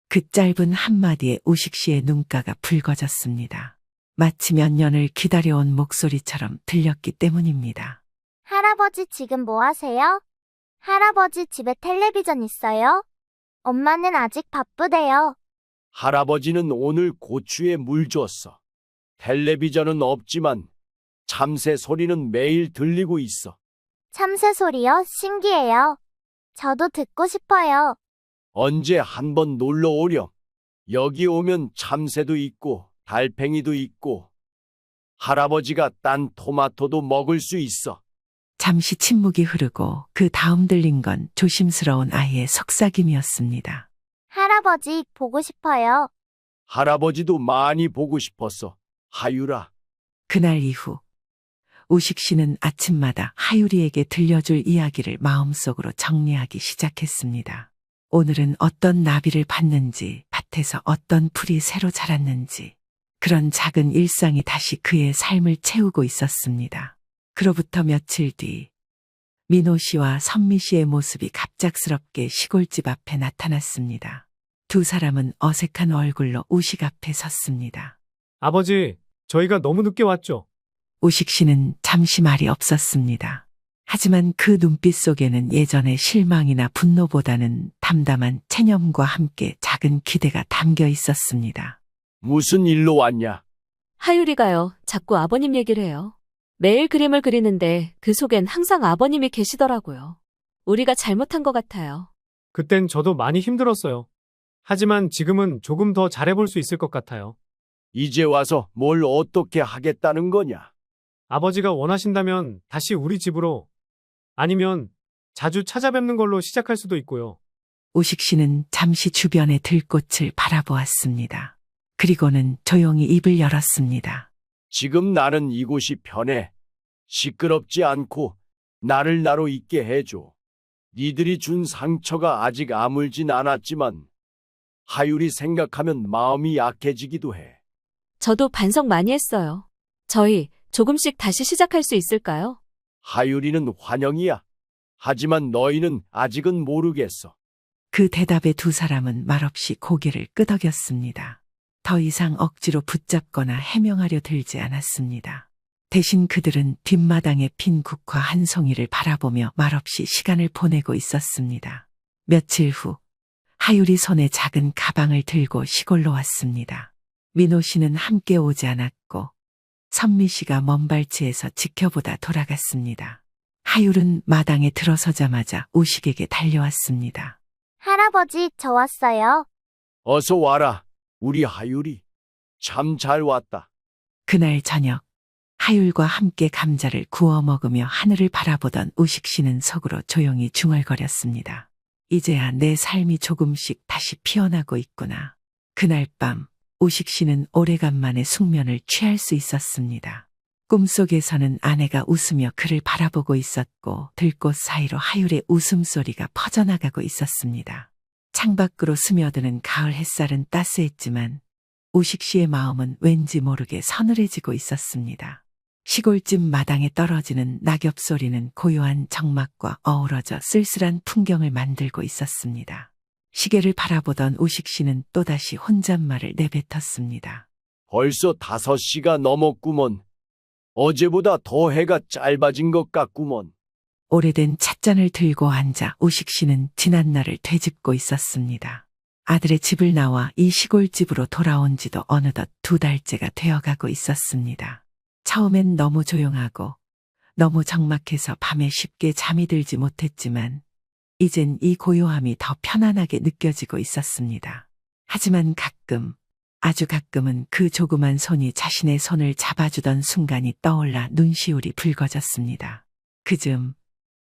그 짧은 한마디에 우식 씨의 눈가가 붉어졌습니다. 마치 몇 년을 기다려온 목소리처럼 들렸기 때문입니다. 할아버지 지금 뭐 하세요? 할아버지 집에 텔레비전 있어요? 엄마는 아직 바쁘대요. 할아버지는 오늘 고추에 물 줬어. 텔레비전은 없지만 참새 소리는 매일 들리고 있어. 참새 소리요? 신기해요. 저도 듣고 싶어요. 언제 한번 놀러 오렴. 여기 오면 참새도 있고 달팽이도 있고 할아버지가 딴 토마토도 먹을 수 있어. 잠시 침묵이 흐르고 그 다음 들린 건 조심스러운 아이의 속삭임이었습니다. 할아버지 보고 싶어요. 할아버지도 많이 보고 싶었어. 하율아. 그날 이후 우식 씨는 아침마다 하율이에게 들려줄 이야기를 마음속으로 정리하기 시작했습니다. 오늘은 어떤 나비를 봤는지, 밭에서 어떤 풀이 새로 자랐는지, 그런 작은 일상이 다시 그의 삶을 채우고 있었습니다. 그로부터 며칠 뒤, 민호 씨와 선미 씨의 모습이 갑작스럽게 시골집 앞에 나타났습니다. 두 사람은 어색한 얼굴로 우식 앞에 섰습니다. 아버지, 저희가 너무 늦게 왔죠? 우식 씨는 잠시 말이 없었습니다. 하지만 그 눈빛 속에는 예전의 실망이나 분노보다는 담담한 체념과 함께 작은 기대가 담겨 있었습니다. 무슨 일로 왔냐? 하율이가요, 자꾸 아버님 얘기를 해요. 매일 그림을 그리는데 그 속엔 항상 아버님이 계시더라고요. 우리가 잘못한 것 같아요. 그땐 저도 많이 힘들었어요. 하지만 지금은 조금 더 잘해볼 수 있을 것 같아요. 이제 와서 뭘 어떻게 하겠다는 거냐? 아버지가 원하신다면 다시 우리 집으로, 아니면 자주 찾아뵙는 걸로 시작할 수도 있고요. 우식 씨는 잠시 주변의 들꽃을 바라보았습니다. 그리고는 조용히 입을 열었습니다. 지금 나는 이곳이 편해. 시끄럽지 않고 나를 나로 있게 해줘. 니들이 준 상처가 아직 아물진 않았지만 하율이 생각하면 마음이 약해지기도 해. 저도 반성 많이 했어요. 저희 조금씩 다시 시작할 수 있을까요? 하율이는 환영이야. 하지만 너희는 아직은 모르겠어. 그 대답에 두 사람은 말없이 고개를 끄덕였습니다. 더 이상 억지로 붙잡거나 해명하려 들지 않았습니다. 대신 그들은 뒷마당에 핀 국화 한 송이를 바라보며 말없이 시간을 보내고 있었습니다. 며칠 후 하율이 손에 작은 가방을 들고 시골로 왔습니다. 민호 씨는 함께 오지 않았고 선미 씨가 먼 발치에서 지켜보다 돌아갔습니다. 하율은 마당에 들어서자마자 우식에게 달려왔습니다. 할아버지, 저 왔어요. 어서 와라. 우리 하율이. 참 잘 왔다. 그날 저녁 하율과 함께 감자를 구워 먹으며 하늘을 바라보던 우식 씨는 속으로 조용히 중얼거렸습니다. 이제야 내 삶이 조금씩 다시 피어나고 있구나. 그날 밤 우식 씨는 오래간만에 숙면을 취할 수 있었습니다. 꿈속에서는 아내가 웃으며 그를 바라보고 있었고 들꽃 사이로 하율의 웃음소리가 퍼져나가고 있었습니다. 창밖으로 스며드는 가을 햇살은 따스했지만 우식 씨의 마음은 왠지 모르게 서늘해지고 있었습니다. 시골집 마당에 떨어지는 낙엽 소리는 고요한 정막과 어우러져 쓸쓸한 풍경을 만들고 있었습니다. 시계를 바라보던 우식 씨는 또다시 혼잣말을 내뱉었습니다. 벌써 5시가 넘었구먼. 어제보다 더 해가 짧아진 것 같구먼. 오래된 찻잔을 들고 앉아 우식 씨는 지난날을 되짚고 있었습니다. 아들의 집을 나와 이 시골집으로 돌아온 지도 어느덧 2달째가 되어가고 있었습니다. 처음엔 너무 조용하고 너무 적막해서 밤에 쉽게 잠이 들지 못했지만 이젠 이 고요함이 더 편안하게 느껴지고 있었습니다. 하지만 가끔, 아주 가끔은 그 조그만 손이 자신의 손을 잡아주던 순간이 떠올라 눈시울이 붉어졌습니다. 그즈음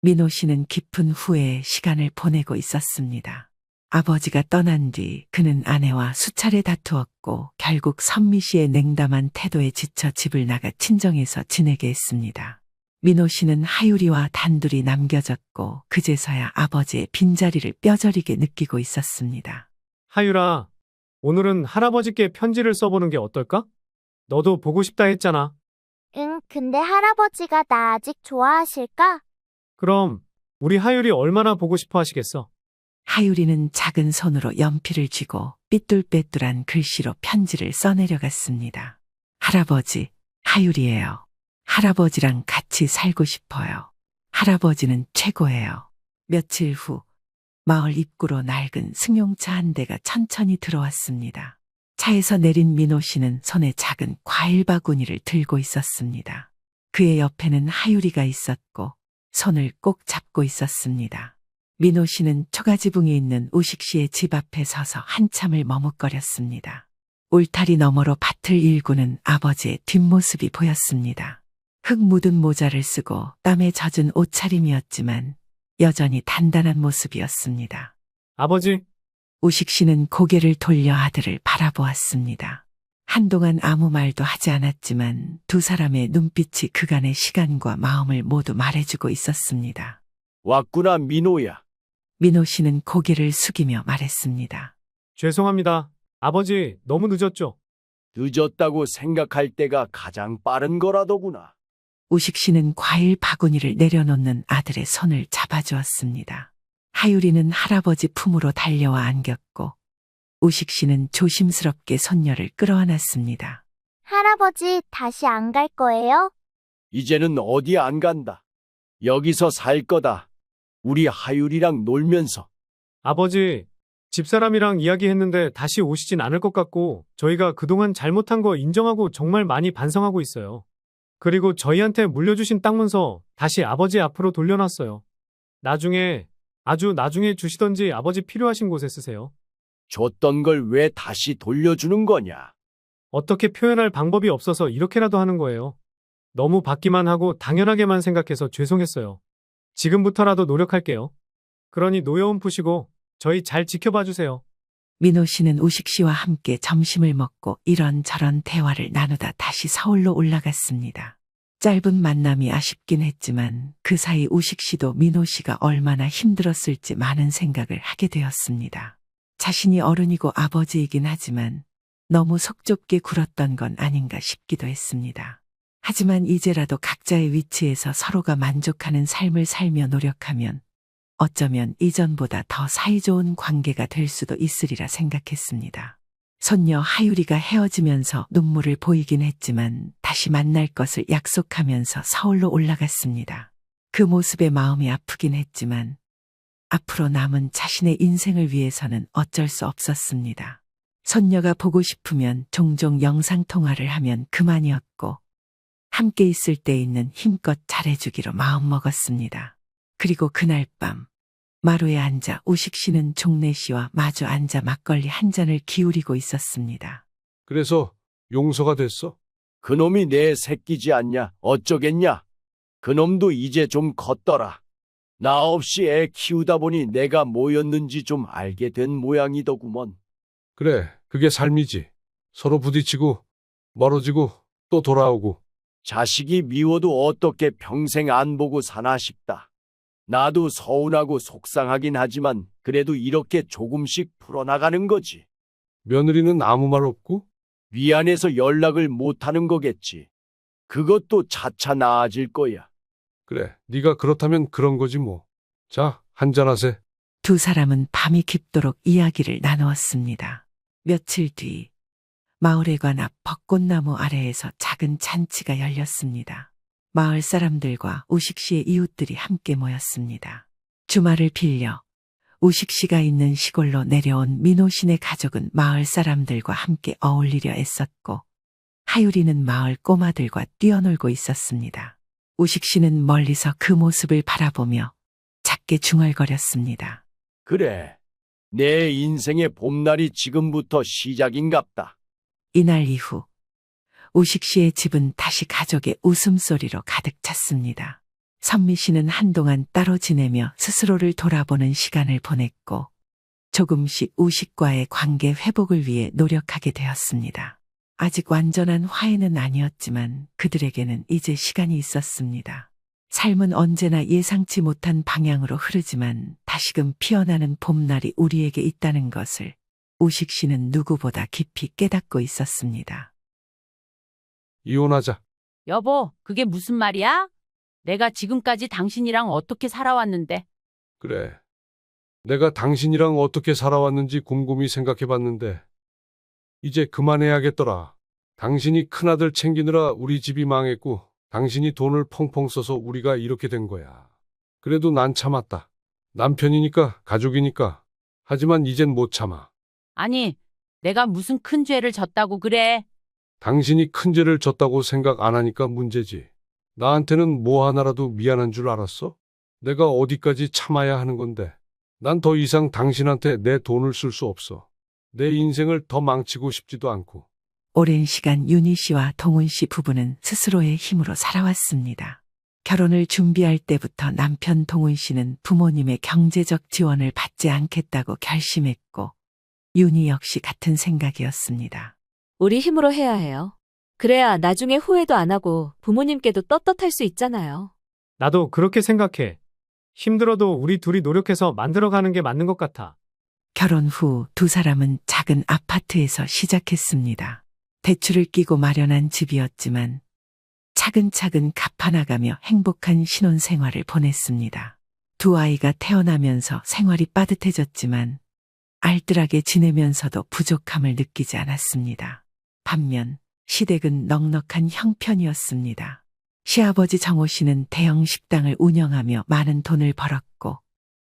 민호 씨는 깊은 후회의 시간을 보내고 있었습니다. 아버지가 떠난 뒤 그는 아내와 수차례 다투었고 결국 선미 씨의 냉담한 태도에 지쳐 집을 나가 친정에서 지내게 했습니다. 민호 씨는 하유리와 단둘이 남겨졌고 그제서야 아버지의 빈자리를 뼈저리게 느끼고 있었습니다. 하유라, 오늘은 할아버지께 편지를 써보는 게 어떨까? 너도 보고 싶다 했잖아. 응, 근데 할아버지가 나 아직 좋아하실까? 그럼 우리 하율이 얼마나 보고 싶어 하시겠어? 하유리는 작은 손으로 연필을 쥐고 삐뚤빼뚤한 글씨로 편지를 써내려갔습니다. 할아버지, 하유리예요. 할아버지랑 같이 살고 싶어요. 할아버지는 최고예요. 며칠 후 마을 입구로 낡은 승용차 한 대가 천천히 들어왔습니다. 차에서 내린 민호 씨는 손에 작은 과일 바구니를 들고 있었습니다. 그의 옆에는 하유리가 있었고 손을 꼭 잡고 있었습니다. 민호 씨는 초가지붕에 있는 우식 씨의 집 앞에 서서 한참을 머뭇거렸습니다. 울타리 너머로 밭을 일구는 아버지의 뒷모습이 보였습니다. 흙 묻은 모자를 쓰고 땀에 젖은 옷차림이었지만 여전히 단단한 모습이었습니다. 아버지, 우식 씨는 고개를 돌려 아들을 바라보았습니다. 한동안 아무 말도 하지 않았지만 두 사람의 눈빛이 그간의 시간과 마음을 모두 말해주고 있었습니다. 왔구나, 민호야. 민호 씨는 고개를 숙이며 말했습니다. 죄송합니다. 아버지, 너무 늦었죠? 늦었다고 생각할 때가 가장 빠른 거라더구나. 우식 씨는 과일 바구니를 내려놓는 아들의 손을 잡아주었습니다. 하유리는 할아버지 품으로 달려와 안겼고 우식 씨는 조심스럽게 손녀를 끌어안았습니다. 할아버지 다시 안 갈 거예요? 이제는 어디 안 간다. 여기서 살 거다. 우리 하율이랑 놀면서. 아버지, 집사람이랑 이야기했는데 다시 오시진 않을 것 같고 저희가 그동안 잘못한 거 인정하고 정말 많이 반성하고 있어요. 그리고 저희한테 물려주신 땅 문서 다시 아버지 앞으로 돌려놨어요. 나중에, 아주 나중에 주시던지 아버지 필요하신 곳에 쓰세요. 줬던 걸 왜 다시 돌려주는 거냐? 어떻게 표현할 방법이 없어서 이렇게라도 하는 거예요. 너무 받기만 하고 당연하게만 생각해서 죄송했어요. 지금부터라도 노력할게요. 그러니 노여움 푸시고 저희 잘 지켜봐 주세요. 민호 씨는 우식 씨와 함께 점심을 먹고 이런저런 대화를 나누다 다시 서울로 올라갔습니다. 짧은 만남이 아쉽긴 했지만 그 사이 우식 씨도 민호 씨가 얼마나 힘들었을지 많은 생각을 하게 되었습니다. 자신이 어른이고 아버지이긴 하지만 너무 속 좁게 굴었던 건 아닌가 싶기도 했습니다. 하지만 이제라도 각자의 위치에서 서로가 만족하는 삶을 살며 노력하면 어쩌면 이전보다 더 사이좋은 관계가 될 수도 있으리라 생각했습니다. 손녀 하유리가 헤어지면서 눈물을 보이긴 했지만 다시 만날 것을 약속하면서 서울로 올라갔습니다. 그 모습에 마음이 아프긴 했지만 앞으로 남은 자신의 인생을 위해서는 어쩔 수 없었습니다. 손녀가 보고 싶으면 종종 영상통화를 하면 그만이었고 함께 있을 때 있는 힘껏 잘해주기로 마음먹었습니다. 그리고 그날 밤 마루에 앉아 우식 씨는 종래 씨와 마주 앉아 막걸리 한 잔을 기울이고 있었습니다. 그래서 용서가 됐어? 그놈이 내 새끼지 않냐? 어쩌겠냐? 그놈도 이제 좀 컸더라. 나 없이 애 키우다 보니 내가 뭐였는지 좀 알게 된 모양이더구먼. 그래, 그게 삶이지. 서로 부딪히고 멀어지고 또 돌아오고. 자식이 미워도 어떻게 평생 안 보고 사나 싶다. 나도 서운하고 속상하긴 하지만 그래도 이렇게 조금씩 풀어나가는 거지. 며느리는 아무 말 없고? 미안해서 연락을 못하는 거겠지. 그것도 차차 나아질 거야. 그래, 네가 그렇다면 그런 거지 뭐. 자, 한잔하세. 두 사람은 밤이 깊도록 이야기를 나누었습니다. 며칠 뒤 마을회관 앞 벚꽃나무 아래에서 작은 잔치가 열렸습니다. 마을 사람들과 우식 씨의 이웃들이 함께 모였습니다. 주말을 빌려 우식 씨가 있는 시골로 내려온 민호 씨네 가족은 마을 사람들과 함께 어울리려 애썼고 하율이는 마을 꼬마들과 뛰어놀고 있었습니다. 우식 씨는 멀리서 그 모습을 바라보며 작게 중얼거렸습니다. 그래, 내 인생의 봄날이 지금부터 시작인갑다. 이날 이후 우식 씨의 집은 다시 가족의 웃음소리로 가득 찼습니다. 선미 씨는 한동안 따로 지내며 스스로를 돌아보는 시간을 보냈고 조금씩 우식과의 관계 회복을 위해 노력하게 되었습니다. 아직 완전한 화해는 아니었지만 그들에게는 이제 시간이 있었습니다. 삶은 언제나 예상치 못한 방향으로 흐르지만 다시금 피어나는 봄날이 우리에게 있다는 것을 우식 씨는 누구보다 깊이 깨닫고 있었습니다. 이혼하자. 여보, 그게 무슨 말이야? 내가 지금까지 당신이랑 어떻게 살아왔는데. 그래. 내가 당신이랑 어떻게 살아왔는지 곰곰이 생각해봤는데 이제 그만해야겠더라. 당신이 큰아들 챙기느라 우리 집이 망했고 당신이 돈을 펑펑 써서 우리가 이렇게 된 거야. 그래도 난 참았다. 남편이니까 가족이니까. 하지만 이젠 못 참아. 아니, 내가 무슨 큰 죄를 졌다고 그래. 당신이 큰 죄를 졌다고 생각 안 하니까 문제지. 나한테는 뭐 하나라도 미안한 줄 알았어? 내가 어디까지 참아야 하는 건데. 난 더 이상 당신한테 내 돈을 쓸 수 없어. 내 인생을 더 망치고 싶지도 않고. 오랜 시간 윤희 씨와 동훈 씨 부부는 스스로의 힘으로 살아왔습니다. 결혼을 준비할 때부터 남편 동훈 씨는 부모님의 경제적 지원을 받지 않겠다고 결심했고 윤희 역시 같은 생각이었습니다. 우리 힘으로 해야 해요. 그래야 나중에 후회도 안 하고 부모님께도 떳떳할 수 있잖아요. 나도 그렇게 생각해. 힘들어도 우리 둘이 노력해서 만들어가는 게 맞는 것 같아. 결혼 후 두 사람은 작은 아파트에서 시작했습니다. 대출을 끼고 마련한 집이었지만 차근차근 갚아나가며 행복한 신혼생활을 보냈습니다. 두 아이가 태어나면서 생활이 빠듯해졌지만 알뜰하게 지내면서도 부족함을 느끼지 않았습니다. 반면 시댁은 넉넉한 형편이었습니다. 시아버지 정호 씨는 대형 식당을 운영하며 많은 돈을 벌었고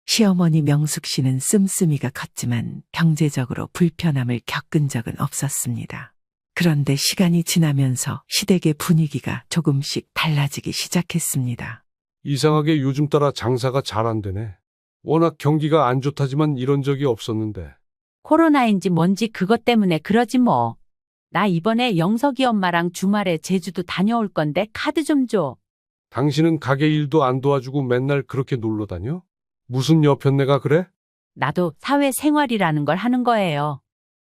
시어머니 명숙 씨는 씀씀이가 컸지만 경제적으로 불편함을 겪은 적은 없었습니다. 그런데 시간이 지나면서 시댁의 분위기가 조금씩 달라지기 시작했습니다. 이상하게 요즘 따라 장사가 잘 안 되네. 워낙 경기가 안 좋다지만 이런 적이 없었는데. 코로나인지 뭔지 그것 때문에 그러지 뭐. 나 이번에 영석이 엄마랑 주말에 제주도 다녀올 건데 카드 좀 줘. 당신은 가게 일도 안 도와주고 맨날 그렇게 놀러 다녀? 무슨 여편네가 그래? 나도 사회생활이라는 걸 하는 거예요.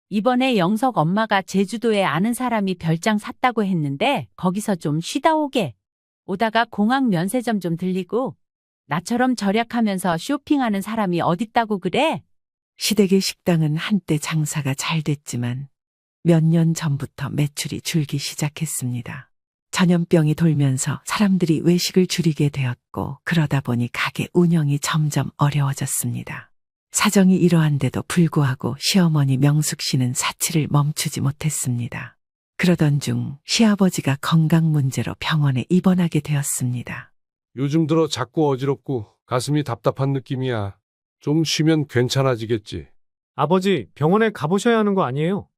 이번에 영석 엄마가 제주도에 아는 사람이 별장 샀다고 했는데 거기서 좀 쉬다 오게. 오다가 공항 면세점 좀 들리고. 나처럼 절약하면서 쇼핑하는 사람이 어딨다고 그래? 시댁의 식당은 한때 장사가 잘 됐지만 몇 년 전부터 매출이 줄기 시작했습니다. 전염병이 돌면서 사람들이 외식을 줄이게 되었고 그러다 보니 가게 운영이 점점 어려워졌습니다. 사정이 이러한데도 불구하고 시어머니 명숙 씨는 사치를 멈추지 못했습니다. 그러던 중 시아버지가 건강 문제로 병원에 입원하게 되었습니다. 요즘 들어 자꾸 어지럽고 가슴이 답답한 느낌이야. 좀 쉬면 괜찮아지겠지. 아버지, 병원에 가보셔야 하는 거 아니에요?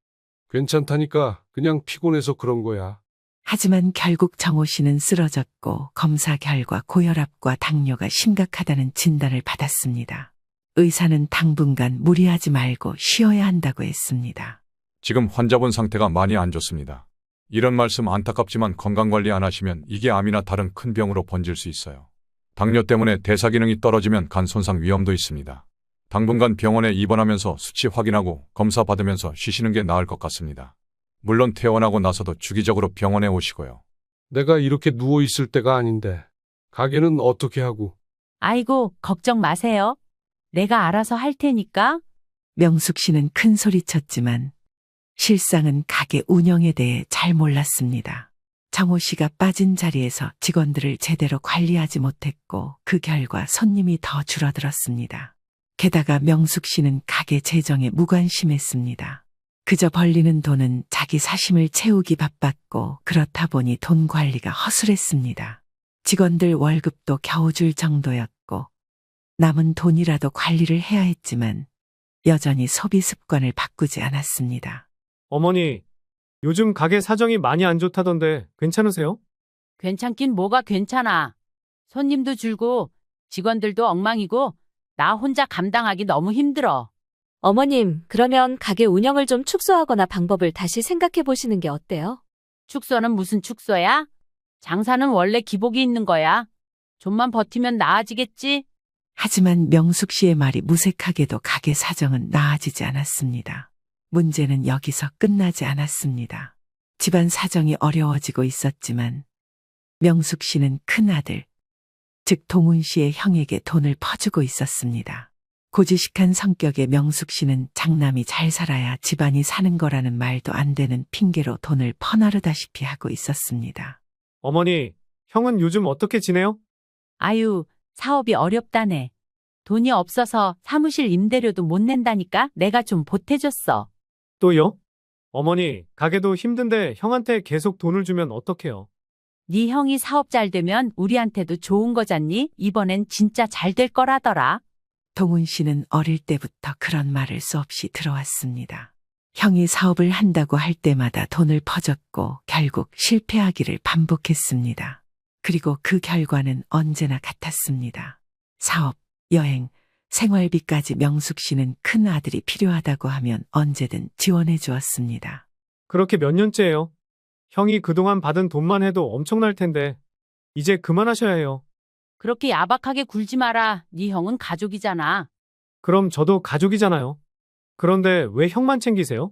괜찮다니까 그냥 피곤해서 그런 거야. 하지만 결국 정호 씨는 쓰러졌고 검사 결과 고혈압과 당뇨가 심각하다는 진단을 받았습니다. 의사는 당분간 무리하지 말고 쉬어야 한다고 했습니다. 지금 환자분 상태가 많이 안 좋습니다. 이런 말씀 안타깝지만 건강관리 안 하시면 이게 암이나 다른 큰 병으로 번질 수 있어요. 당뇨 때문에 대사 기능이 떨어지면 간 손상 위험도 있습니다. 당분간 병원에 입원하면서 수치 확인하고 검사 받으면서 쉬시는 게 나을 것 같습니다. 물론 퇴원하고 나서도 주기적으로 병원에 오시고요. 내가 이렇게 누워 있을 때가 아닌데. 가게는 어떻게 하고? 아이고, 걱정 마세요. 내가 알아서 할 테니까. 명숙 씨는 큰 소리쳤지만 실상은 가게 운영에 대해 잘 몰랐습니다. 정호 씨가 빠진 자리에서 직원들을 제대로 관리하지 못했고 그 결과 손님이 더 줄어들었습니다. 게다가 명숙 씨는 가게 재정에 무관심했습니다. 그저 벌리는 돈은 자기 사심을 채우기 바빴고 그렇다 보니 돈 관리가 허술했습니다. 직원들 월급도 겨우 줄 정도였고 남은 돈이라도 관리를 해야 했지만 여전히 소비 습관을 바꾸지 않았습니다. 어머니, 요즘 가게 사정이 많이 안 좋다던데 괜찮으세요? 괜찮긴 뭐가 괜찮아. 손님도 줄고 직원들도 엉망이고 나 혼자 감당하기 너무 힘들어. 어머님, 그러면 가게 운영을 좀 축소하거나 방법을 다시 생각해 보시는 게 어때요? 축소는 무슨 축소야? 장사는 원래 기복이 있는 거야. 좀만 버티면 나아지겠지? 하지만 명숙 씨의 말이 무색하게도 가게 사정은 나아지지 않았습니다. 문제는 여기서 끝나지 않았습니다. 집안 사정이 어려워지고 있었지만 명숙 씨는 큰아들, 즉 동훈 씨의 형에게 돈을 퍼주고 있었습니다. 고지식한 성격의 명숙 씨는 장남이 잘 살아야 집안이 사는 거라는 말도 안 되는 핑계로 돈을 퍼나르다시피 하고 있었습니다. 어머니, 형은 요즘 어떻게 지내요? 아유, 사업이 어렵다네. 돈이 없어서 사무실 임대료도 못 낸다니까 내가 좀 보태줬어. 또요? 어머니, 가게도 힘든데 형한테 계속 돈을 주면 어떡해요? 네 형이 사업 잘 되면 우리한테도 좋은 거잖니? 이번엔 진짜 잘 될 거라더라. 동훈 씨는 어릴 때부터 그런 말을 수없이 들어왔습니다. 형이 사업을 한다고 할 때마다 돈을 퍼줬고 결국 실패하기를 반복했습니다. 그리고 그 결과는 언제나 같았습니다. 사업, 여행, 생활비까지 명숙 씨는 큰 아들이 필요하다고 하면 언제든 지원해 주었습니다. 그렇게 몇 년째예요? 형이 그동안 받은 돈만 해도 엄청날 텐데 이제 그만하셔야 해요. 그렇게 야박하게 굴지 마라. 네 형은 가족이잖아. 그럼 저도 가족이잖아요. 그런데 왜 형만 챙기세요?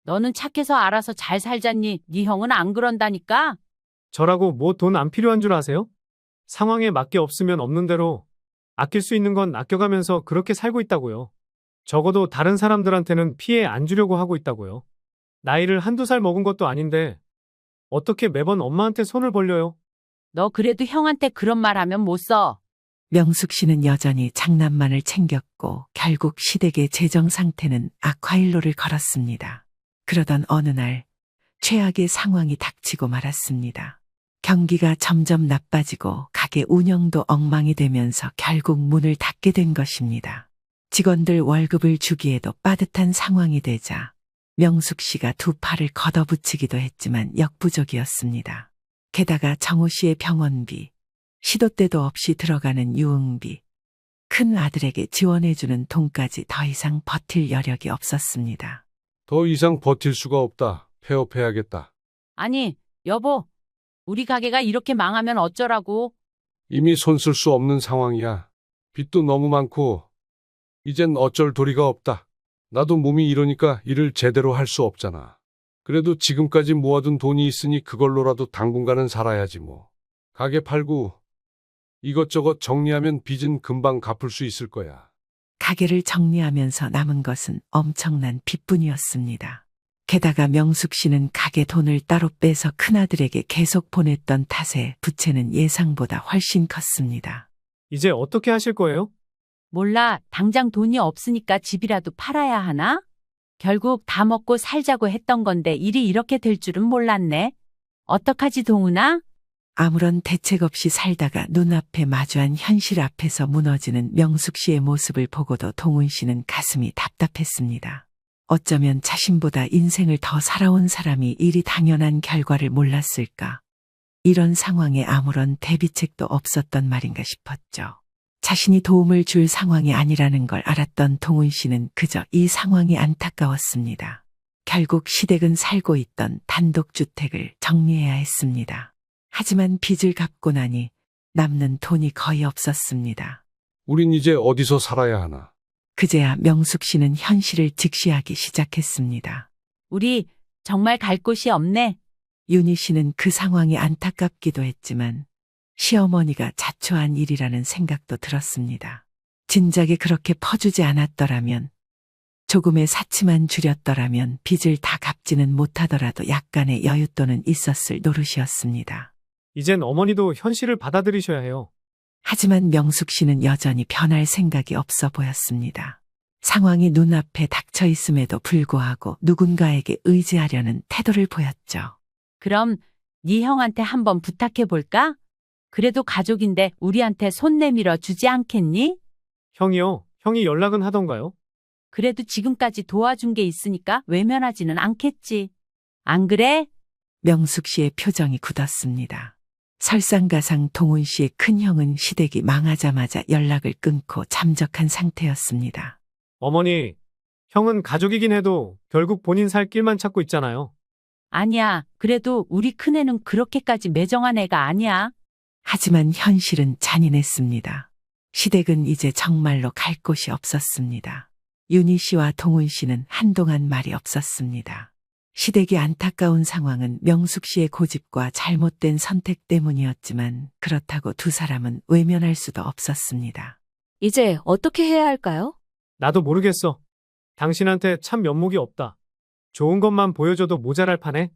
너는 착해서 알아서 잘 살잖니. 네 형은 안 그런다니까. 저라고 뭐 돈 안 필요한 줄 아세요? 상황에 맞게 없으면 없는 대로 아낄 수 있는 건 아껴가면서 그렇게 살고 있다고요. 적어도 다른 사람들한테는 피해 안 주려고 하고 있다고요. 나이를 한두 살 먹은 것도 아닌데 어떻게 매번 엄마한테 손을 벌려요? 너 그래도 형한테 그런 말 하면 못 써. 명숙 씨는 여전히 장남만을 챙겼고 결국 시댁의 재정 상태는 악화일로를 걸었습니다. 그러던 어느 날 최악의 상황이 닥치고 말았습니다. 경기가 점점 나빠지고 가게 운영도 엉망이 되면서 결국 문을 닫게 된 것입니다. 직원들 월급을 주기에도 빠듯한 상황이 되자 명숙 씨가 두 팔을 걷어붙이기도 했지만 역부족이었습니다. 게다가 정호 씨의 병원비, 시도 때도 없이 들어가는 유흥비, 큰 아들에게 지원해주는 돈까지 더 이상 버틸 여력이 없었습니다. 더 이상 버틸 수가 없다. 폐업해야겠다. 아니, 여보. 우리 가게가 이렇게 망하면 어쩌라고. 이미 손 쓸 수 없는 상황이야. 빚도 너무 많고 이젠 어쩔 도리가 없다. 나도 몸이 이러니까 일을 제대로 할 수 없잖아. 그래도 지금까지 모아둔 돈이 있으니 그걸로라도 당분간은 살아야지 뭐. 가게 팔고 이것저것 정리하면 빚은 금방 갚을 수 있을 거야. 가게를 정리하면서 남은 것은 엄청난 빚뿐이었습니다. 게다가 명숙 씨는 가게 돈을 따로 빼서 큰아들에게 계속 보냈던 탓에 부채는 예상보다 훨씬 컸습니다. 이제 어떻게 하실 거예요? 몰라. 당장 돈이 없으니까 집이라도 팔아야 하나? 결국 다 먹고 살자고 했던 건데 일이 이렇게 될 줄은 몰랐네. 어떡하지, 동훈아? 아무런 대책 없이 살다가 눈앞에 마주한 현실 앞에서 무너지는 명숙 씨의 모습을 보고도 동훈 씨는 가슴이 답답했습니다. 어쩌면 자신보다 인생을 더 살아온 사람이 이리 당연한 결과를 몰랐을까? 이런 상황에 아무런 대비책도 없었던 말인가 싶었죠. 자신이 도움을 줄 상황이 아니라는 걸 알았던 동훈 씨는 그저 이 상황이 안타까웠습니다. 결국 시댁은 살고 있던 단독주택을 정리해야 했습니다. 하지만 빚을 갚고 나니 남는 돈이 거의 없었습니다. 우린 이제 어디서 살아야 하나? 그제야 명숙 씨는 현실을 직시하기 시작했습니다. 우리 정말 갈 곳이 없네. 윤희 씨는 그 상황이 안타깝기도 했지만 시어머니가 자초한 일이라는 생각도 들었습니다. 진작에 그렇게 퍼주지 않았더라면, 조금의 사치만 줄였더라면 빚을 다 갚지는 못하더라도 약간의 여윳돈은 있었을 노릇이었습니다. 이젠 어머니도 현실을 받아들이셔야 해요. 하지만 명숙 씨는 여전히 변할 생각이 없어 보였습니다. 상황이 눈앞에 닥쳐 있음에도 불구하고 누군가에게 의지하려는 태도를 보였죠. 그럼 네 형한테 한번 부탁해 볼까? 그래도 가족인데 우리한테 손 내밀어 주지 않겠니? 형이요? 형이 연락은 하던가요? 그래도 지금까지 도와준 게 있으니까 외면하지는 않겠지. 안 그래? 명숙 씨의 표정이 굳었습니다. 설상가상 동훈 씨의 큰형은 시댁이 망하자마자 연락을 끊고 잠적한 상태였습니다. 어머니, 형은 가족이긴 해도 결국 본인 살 길만 찾고 있잖아요. 아니야. 그래도 우리 큰애는 그렇게까지 매정한 애가 아니야. 하지만 현실은 잔인했습니다. 시댁은 이제 정말로 갈 곳이 없었습니다. 윤희 씨와 동훈 씨는 한동안 말이 없었습니다. 시댁이 안타까운 상황은 명숙 씨의 고집과 잘못된 선택 때문이었지만 그렇다고 두 사람은 외면할 수도 없었습니다. 이제 어떻게 해야 할까요? 나도 모르겠어. 당신한테 참 면목이 없다. 좋은 것만 보여줘도 모자랄 판에.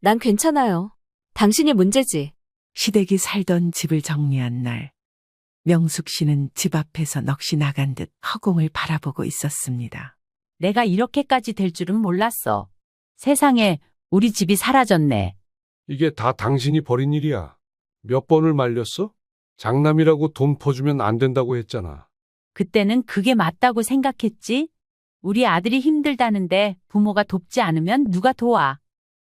난 괜찮아요. 당신이 문제지. 시댁이 살던 집을 정리한 날, 명숙 씨는 집 앞에서 넋이 나간 듯 허공을 바라보고 있었습니다. 내가 이렇게까지 될 줄은 몰랐어. 세상에 우리 집이 사라졌네. 이게 다 당신이 벌인 일이야. 몇 번을 말렸어? 장남이라고 돈 퍼주면 안 된다고 했잖아. 그때는 그게 맞다고 생각했지. 우리 아들이 힘들다는데 부모가 돕지 않으면 누가 도와.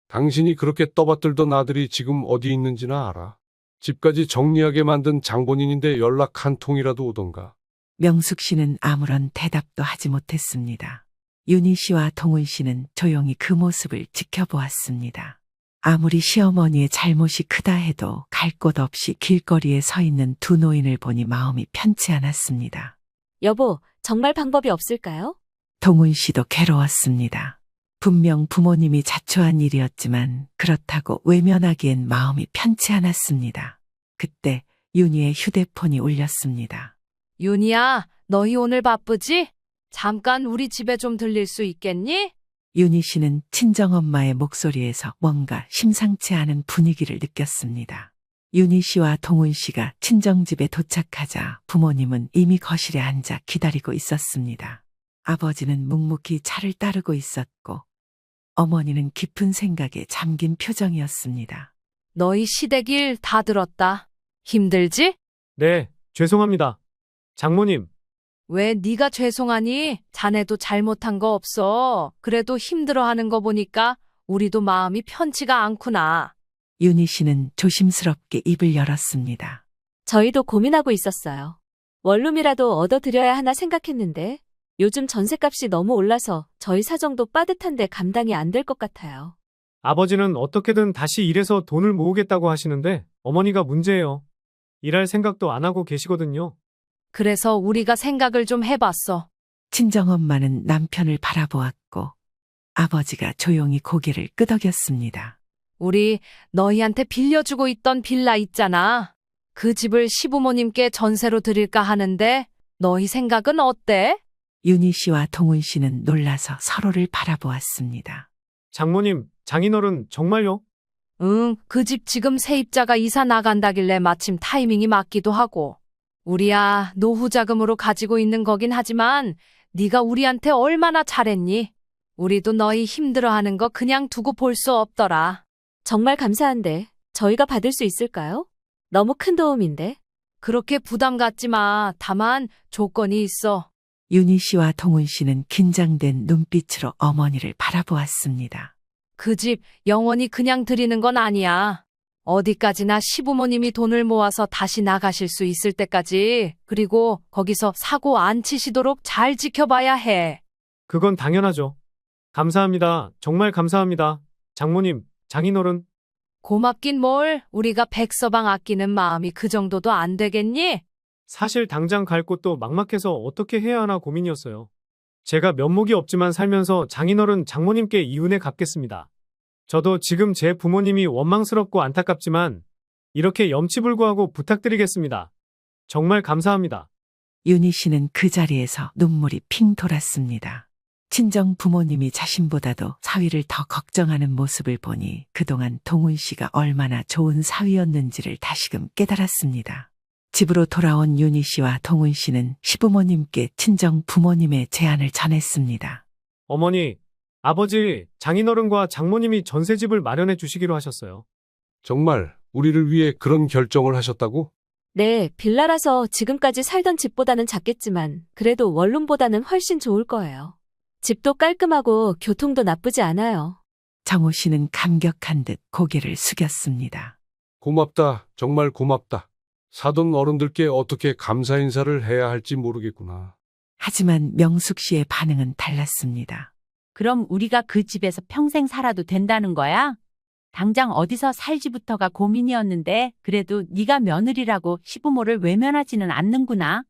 당신이 그렇게 떠받들던 아들이 지금 어디 있는지나 알아. 집까지 정리하게 만든 장본인인데 연락 한 통이라도 오던가. 명숙 씨는 아무런 대답도 하지 못했습니다. 윤희 씨와 동훈 씨는 조용히 그 모습을 지켜보았습니다. 아무리 시어머니의 잘못이 크다 해도 갈 곳 없이 길거리에 서 있는 두 노인을 보니 마음이 편치 않았습니다. 여보, 정말 방법이 없을까요? 동훈 씨도 괴로웠습니다. 분명 부모님이 자초한 일이었지만 그렇다고 외면하기엔 마음이 편치 않았습니다. 그때 윤희의 휴대폰이 울렸습니다. 윤희야, 너희 오늘 바쁘지? 잠깐 우리 집에 좀 들릴 수 있겠니? 윤희 씨는 친정엄마의 목소리에서 뭔가 심상치 않은 분위기를 느꼈습니다. 윤희 씨와 동훈 씨가 친정집에 도착하자 부모님은 이미 거실에 앉아 기다리고 있었습니다. 아버지는 묵묵히 차를 따르고 있었고 어머니는 깊은 생각에 잠긴 표정이었습니다. 너희 시댁 일 다 들었다. 힘들지? 네, 죄송합니다. 장모님, 왜 네가 죄송하니? 자네도 잘못한 거 없어. 그래도 힘들어하는 거 보니까 우리도 마음이 편치가 않구나. 윤희 씨는 조심스럽게 입을 열었습니다. 저희도 고민하고 있었어요. 원룸이라도 얻어드려야 하나 생각했는데 요즘 전셋값이 너무 올라서 저희 사정도 빠듯한데 감당이 안 될 것 같아요. 아버지는 어떻게든 다시 일해서 돈을 모으겠다고 하시는데 어머니가 문제예요. 일할 생각도 안 하고 계시거든요. 그래서 우리가 생각을 좀 해봤어. 친정엄마는 남편을 바라보았고 아버지가 조용히 고개를 끄덕였습니다. 우리 너희한테 빌려주고 있던 빌라 있잖아. 그 집을 시부모님께 전세로 드릴까 하는데 너희 생각은 어때? 윤희 씨와 동훈 씨는 놀라서 서로를 바라보았습니다. 장모님, 장인어른 정말요? 응, 그 집 지금 세입자가 이사 나간다길래 마침 타이밍이 맞기도 하고. 우리야 노후 자금으로 가지고 있는 거긴 하지만 네가 우리한테 얼마나 잘했니? 우리도 너희 힘들어하는 거 그냥 두고 볼 수 없더라. 정말 감사한데 저희가 받을 수 있을까요? 너무 큰 도움인데. 그렇게 부담 갖지 마. 다만 조건이 있어. 윤희 씨와 동훈 씨는 긴장된 눈빛으로 어머니를 바라보았습니다. 그 집 영원히 그냥 드리는 건 아니야. 어디까지나 시부모님이 돈을 모아서 다시 나가실 수 있을 때까지, 그리고 거기서 사고 안 치시도록 잘 지켜봐야 해. 그건 당연하죠. 감사합니다. 정말 감사합니다. 장모님, 장인어른. 고맙긴 뭘, 우리가 백서방 아끼는 마음이 그 정도도 안 되겠니? 사실 당장 갈 곳도 막막해서 어떻게 해야 하나 고민이었어요. 제가 면목이 없지만 살면서 장인어른 장모님께 이 은혜 갚겠습니다. 저도 지금 제 부모님이 원망스럽고 안타깝지만 이렇게 염치불구하고 부탁드리겠습니다. 정말 감사합니다. 윤희 씨는 그 자리에서 눈물이 핑 돌았습니다. 친정 부모님이 자신보다도 사위를 더 걱정하는 모습을 보니 그동안 동훈 씨가 얼마나 좋은 사위였는지를 다시금 깨달았습니다. 집으로 돌아온 윤희 씨와 동훈 씨는 시부모님께 친정 부모님의 제안을 전했습니다. 어머니, 아버지, 장인어른과 장모님이 전세집을 마련해 주시기로 하셨어요. 정말 우리를 위해 그런 결정을 하셨다고? 네, 빌라라서 지금까지 살던 집보다는 작겠지만 그래도 원룸보다는 훨씬 좋을 거예요. 집도 깔끔하고 교통도 나쁘지 않아요. 정호 씨는 감격한 듯 고개를 숙였습니다. 고맙다. 정말 고맙다. 사돈 어른들께 어떻게 감사 인사를 해야 할지 모르겠구나. 하지만 명숙 씨의 반응은 달랐습니다. 그럼 우리가 그 집에서 평생 살아도 된다는 거야? 당장 어디서 살지부터가 고민이었는데 그래도 네가 며느리라고 시부모를 외면하지는 않는구나.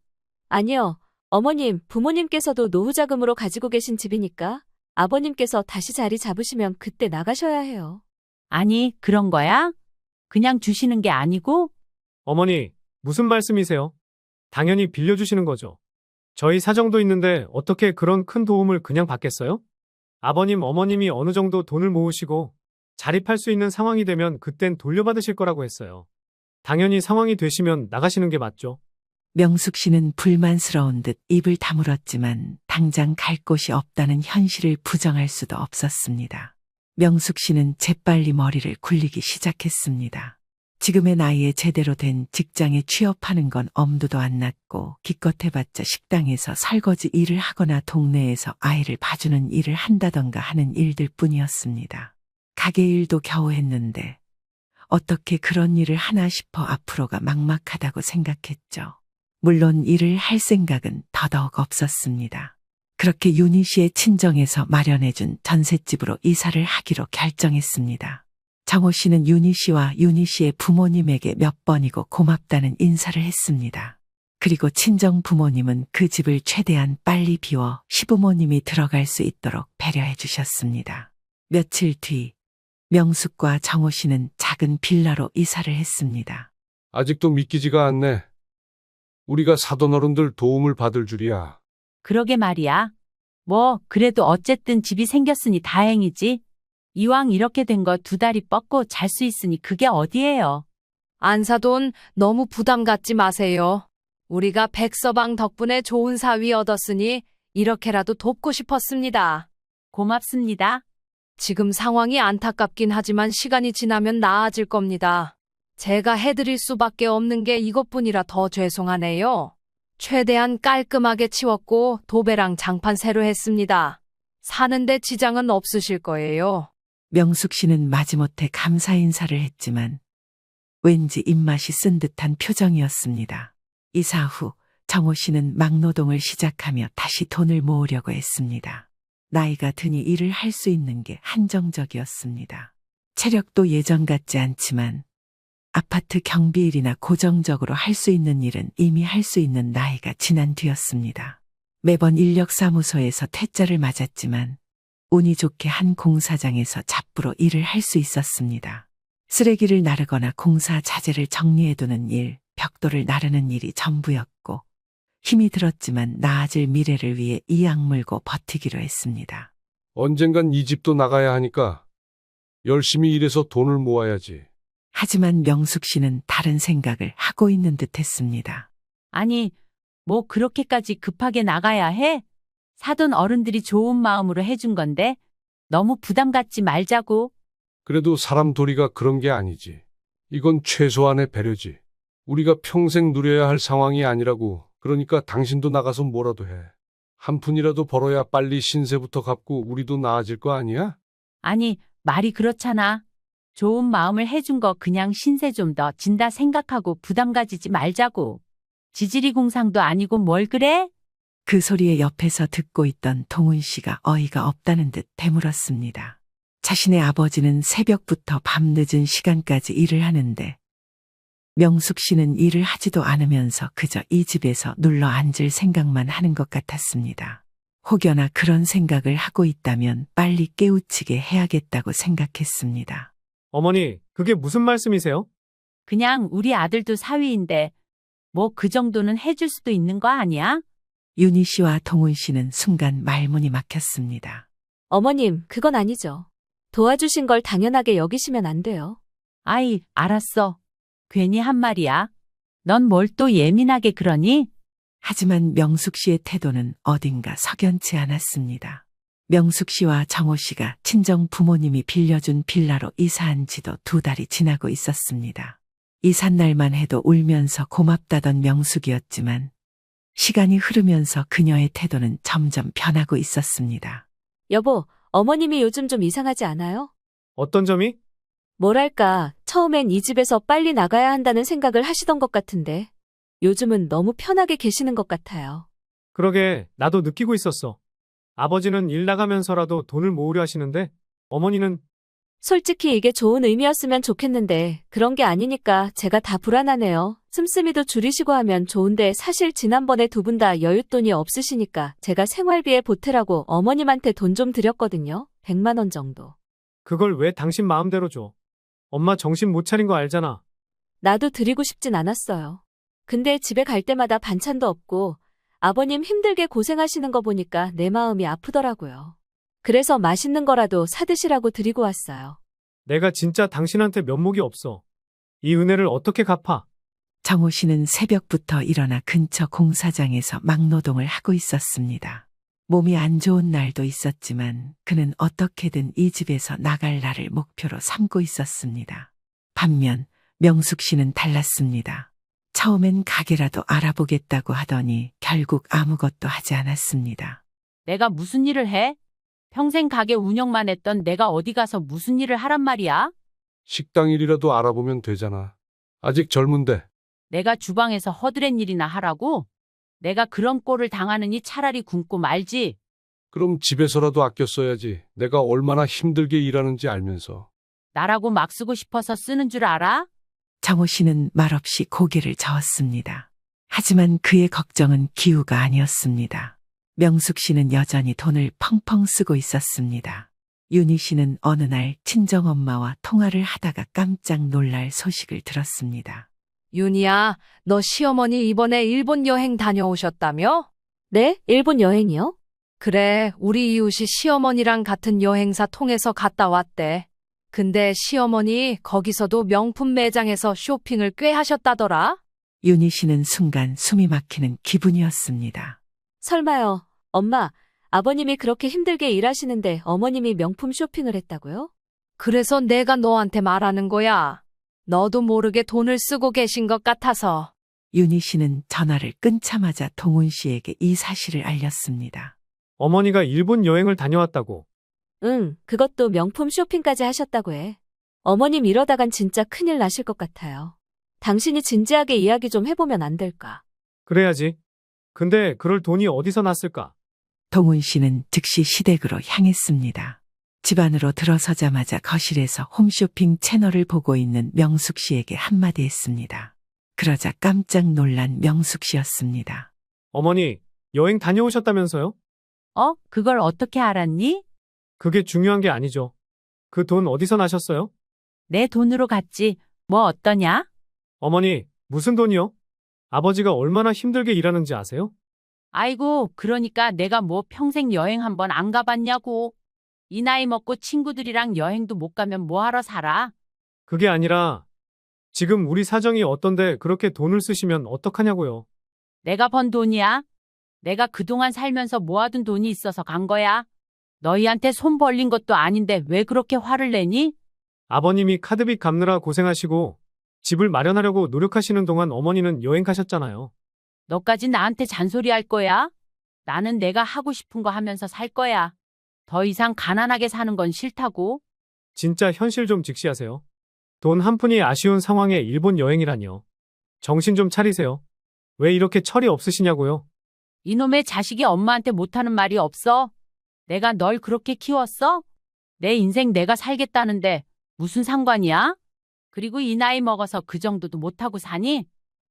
아니요, 어머님, 부모님께서도 노후자금으로 가지고 계신 집이니까 아버님께서 다시 자리 잡으시면 그때 나가셔야 해요. 아니, 그런 거야? 그냥 주시는 게 아니고? 어머니, 무슨 말씀이세요? 당연히 빌려주시는 거죠. 저희 사정도 있는데 어떻게 그런 큰 도움을 그냥 받겠어요? 아버님, 어머님이 어느 정도 돈을 모으시고 자립할 수 있는 상황이 되면 그땐 돌려받으실 거라고 했어요. 당연히 상황이 되시면 나가시는 게 맞죠. 명숙 씨는 불만스러운 듯 입을 다물었지만 당장 갈 곳이 없다는 현실을 부정할 수도 없었습니다. 명숙 씨는 재빨리 머리를 굴리기 시작했습니다. 지금의 나이에 제대로 된 직장에 취업하는 건 엄두도 안 났고 기껏 해봤자 식당에서 설거지 일을 하거나 동네에서 아이를 봐주는 일을 한다던가 하는 일들 뿐이었습니다. 가게 일도 겨우 했는데 어떻게 그런 일을 하나 싶어 앞으로가 막막하다고 생각했죠. 물론 일을 할 생각은 더더욱 없었습니다. 그렇게 윤희 씨의 친정에서 마련해준 전셋집으로 이사를 하기로 결정했습니다. 정호 씨는 윤희 씨와 윤희 씨의 부모님에게 몇 번이고 고맙다는 인사를 했습니다. 그리고 친정 부모님은 그 집을 최대한 빨리 비워 시부모님이 들어갈 수 있도록 배려해 주셨습니다. 며칠 뒤 명숙과 정호 씨는 작은 빌라로 이사를 했습니다. 아직도 믿기지가 않네. 우리가 사돈 어른들 도움을 받을 줄이야. 그러게 말이야. 뭐, 그래도 어쨌든 집이 생겼으니 다행이지. 이왕 이렇게 된 거 두 다리 뻗고 잘 수 있으니 그게 어디예요. 안사돈 너무 부담 갖지 마세요. 우리가 백서방 덕분에 좋은 사위 얻었으니 이렇게라도 돕고 싶었습니다. 고맙습니다. 지금 상황이 안타깝긴 하지만 시간이 지나면 나아질 겁니다. 제가 해드릴 수밖에 없는 게 이것뿐이라 더 죄송하네요. 최대한 깔끔하게 치웠고 도배랑 장판 새로 했습니다. 사는데 지장은 없으실 거예요. 명숙 씨는 마지못해 감사 인사를 했지만 왠지 입맛이 쓴 듯한 표정이었습니다. 이사 후 정호 씨는 막노동을 시작하며 다시 돈을 모으려고 했습니다. 나이가 드니 일을 할 수 있는 게 한정적이었습니다. 체력도 예전 같지 않지만 아파트 경비일이나 고정적으로 할 수 있는 일은 이미 할 수 있는 나이가 지난 뒤였습니다. 매번 인력사무소에서 퇴짜를 맞았지만 운이 좋게 한 공사장에서 잡부로 일을 할 수 있었습니다. 쓰레기를 나르거나 공사 자재를 정리해두는 일, 벽돌을 나르는 일이 전부였고 힘이 들었지만 나아질 미래를 위해 이 악물고 버티기로 했습니다. 언젠간 이 집도 나가야 하니까 열심히 일해서 돈을 모아야지. 하지만 명숙 씨는 다른 생각을 하고 있는 듯 했습니다. 아니, 뭐 그렇게까지 급하게 나가야 해? 사돈 어른들이 좋은 마음으로 해준 건데 너무 부담 갖지 말자고. 그래도 사람 도리가 그런 게 아니지. 이건 최소한의 배려지. 우리가 평생 누려야 할 상황이 아니라고. 그러니까 당신도 나가서 뭐라도 해. 한 푼이라도 벌어야 빨리 신세부터 갚고 우리도 나아질 거 아니야? 아니, 말이 그렇잖아. 좋은 마음을 해준 거 그냥 신세 좀 더 진다 생각하고 부담 가지지 말자고. 지지리 공상도 아니고 뭘 그래? 그 소리에 옆에서 듣고 있던 동훈 씨가 어이가 없다는 듯 되물었습니다. 자신의 아버지는 새벽부터 밤늦은 시간까지 일을 하는데 명숙 씨는 일을 하지도 않으면서 그저 이 집에서 눌러 앉을 생각만 하는 것 같았습니다. 혹여나 그런 생각을 하고 있다면 빨리 깨우치게 해야겠다고 생각했습니다. 어머니, 그게 무슨 말씀이세요? 그냥 우리 아들도 사위인데 뭐 그 정도는 해줄 수도 있는 거 아니야? 윤희 씨와 동훈 씨는 순간 말문이 막혔습니다. 어머님, 그건 아니죠. 도와주신 걸 당연하게 여기시면 안 돼요. 아이, 알았어. 괜히 한 말이야. 넌 뭘 또 예민하게 그러니? 하지만 명숙 씨의 태도는 어딘가 석연치 않았습니다. 명숙 씨와 정호 씨가 친정 부모님이 빌려준 빌라로 이사한 지도 2달이 지나고 있었습니다. 이삿 날만 해도 울면서 고맙다던 명숙이었지만 시간이 흐르면서 그녀의 태도는 점점 변하고 있었습니다. 여보, 어머님이 요즘 좀 이상하지 않아요? 어떤 점이? 뭐랄까, 처음엔 이 집에서 빨리 나가야 한다는 생각을 하시던 것 같은데, 요즘은 너무 편하게 계시는 것 같아요. 그러게 나도 느끼고 있었어. 아버지는 일 나가면서라도 돈을 모으려 하시는데 어머니는 솔직히 이게 좋은 의미였으면 좋겠는데, 그런 게 아니니까 제가 다 불안하네요. 씀씀이도 줄이시고 하면 좋은데 사실 지난번에 2분 다 여윳돈이 없으시니까 제가 생활비에 보태라고 어머님한테 돈 좀 드렸거든요. 100만 원 정도. 그걸 왜 당신 마음대로 줘? 엄마 정신 못 차린 거 알잖아. 나도 드리고 싶진 않았어요. 근데 집에 갈 때마다 반찬도 없고 아버님 힘들게 고생하시는 거 보니까 내 마음이 아프더라고요. 그래서 맛있는 거라도 사드시라고 드리고 왔어요. 내가 진짜 당신한테 면목이 없어. 이 은혜를 어떻게 갚아? 정호 씨는 새벽부터 일어나 근처 공사장에서 막노동을 하고 있었습니다. 몸이 안 좋은 날도 있었지만 그는 어떻게든 이 집에서 나갈 날을 목표로 삼고 있었습니다. 반면 명숙 씨는 달랐습니다. 처음엔 가게라도 알아보겠다고 하더니 결국 아무것도 하지 않았습니다. 내가 무슨 일을 해? 평생 가게 운영만 했던 내가 어디 가서 무슨 일을 하란 말이야? 식당 일이라도 알아보면 되잖아. 아직 젊은데. 내가 주방에서 허드렛 일이나 하라고? 내가 그런 꼴을 당하느니 차라리 굶고 말지. 그럼 집에서라도 아껴 써야지. 내가 얼마나 힘들게 일하는지 알면서. 나라고 막 쓰고 싶어서 쓰는 줄 알아? 정호 씨는 말없이 고개를 저었습니다. 하지만 그의 걱정은 기우가 아니었습니다. 명숙 씨는 여전히 돈을 펑펑 쓰고 있었습니다. 윤희 씨는 어느 날 친정엄마와 통화를 하다가 깜짝 놀랄 소식을 들었습니다. 윤희야, 너 시어머니 이번에 일본 여행 다녀오셨다며? 네? 일본 여행이요? 그래, 우리 이웃이 시어머니랑 같은 여행사 통해서 갔다 왔대. 근데 시어머니 거기서도 명품 매장에서 쇼핑을 꽤 하셨다더라? 윤희 씨는 순간 숨이 막히는 기분이었습니다. 설마요. 엄마, 아버님이 그렇게 힘들게 일하시는데 어머님이 명품 쇼핑을 했다고요? 그래서 내가 너한테 말하는 거야. 너도 모르게 돈을 쓰고 계신 것 같아서. 윤희 씨는 전화를 끊자마자 동훈 씨에게 이 사실을 알렸습니다. 어머니가 일본 여행을 다녀왔다고. 응, 그것도 명품 쇼핑까지 하셨다고 해. 어머님 이러다간 진짜 큰일 나실 것 같아요. 당신이 진지하게 이야기 좀 해보면 안 될까? 그래야지. 근데 그럴 돈이 어디서 났을까? 동훈 씨는 즉시 시댁으로 향했습니다. 집 안으로 들어서자마자 거실에서 홈쇼핑 채널을 보고 있는 명숙 씨에게 한마디 했습니다. 그러자 깜짝 놀란 명숙 씨였습니다. 어머니, 여행 다녀오셨다면서요? 그걸 어떻게 알았니? 그게 중요한 게 아니죠. 그 돈 어디서 나셨어요? 내 돈으로 갔지. 뭐 어떠냐? 어머니, 무슨 돈이요? 아버지가 얼마나 힘들게 일하는지 아세요? 아이고, 그러니까 내가 뭐 평생 여행 한번 안 가봤냐고. 이 나이 먹고 친구들이랑 여행도 못 가면 뭐하러 살아? 그게 아니라 지금 우리 사정이 어떤데 그렇게 돈을 쓰시면 어떡하냐고요. 내가 번 돈이야? 내가 그동안 살면서 모아둔 돈이 있어서 간 거야? 너희한테 손 벌린 것도 아닌데 왜 그렇게 화를 내니? 아버님이 카드빚 갚느라 고생하시고 집을 마련하려고 노력하시는 동안 어머니는 여행 가셨잖아요. 너까지 나한테 잔소리할 거야? 나는 내가 하고 싶은 거 하면서 살 거야. 더 이상 가난하게 사는 건 싫다고. 진짜 현실 좀 직시하세요. 돈 한 푼이 아쉬운 상황에 일본 여행이라니요. 정신 좀 차리세요. 왜 이렇게 철이 없으시냐고요. 이놈의 자식이 엄마한테 못하는 말이 없어? 내가 널 그렇게 키웠어? 내 인생 내가 살겠다는데 무슨 상관이야? 그리고 이 나이 먹어서 그 정도도 못하고 사니?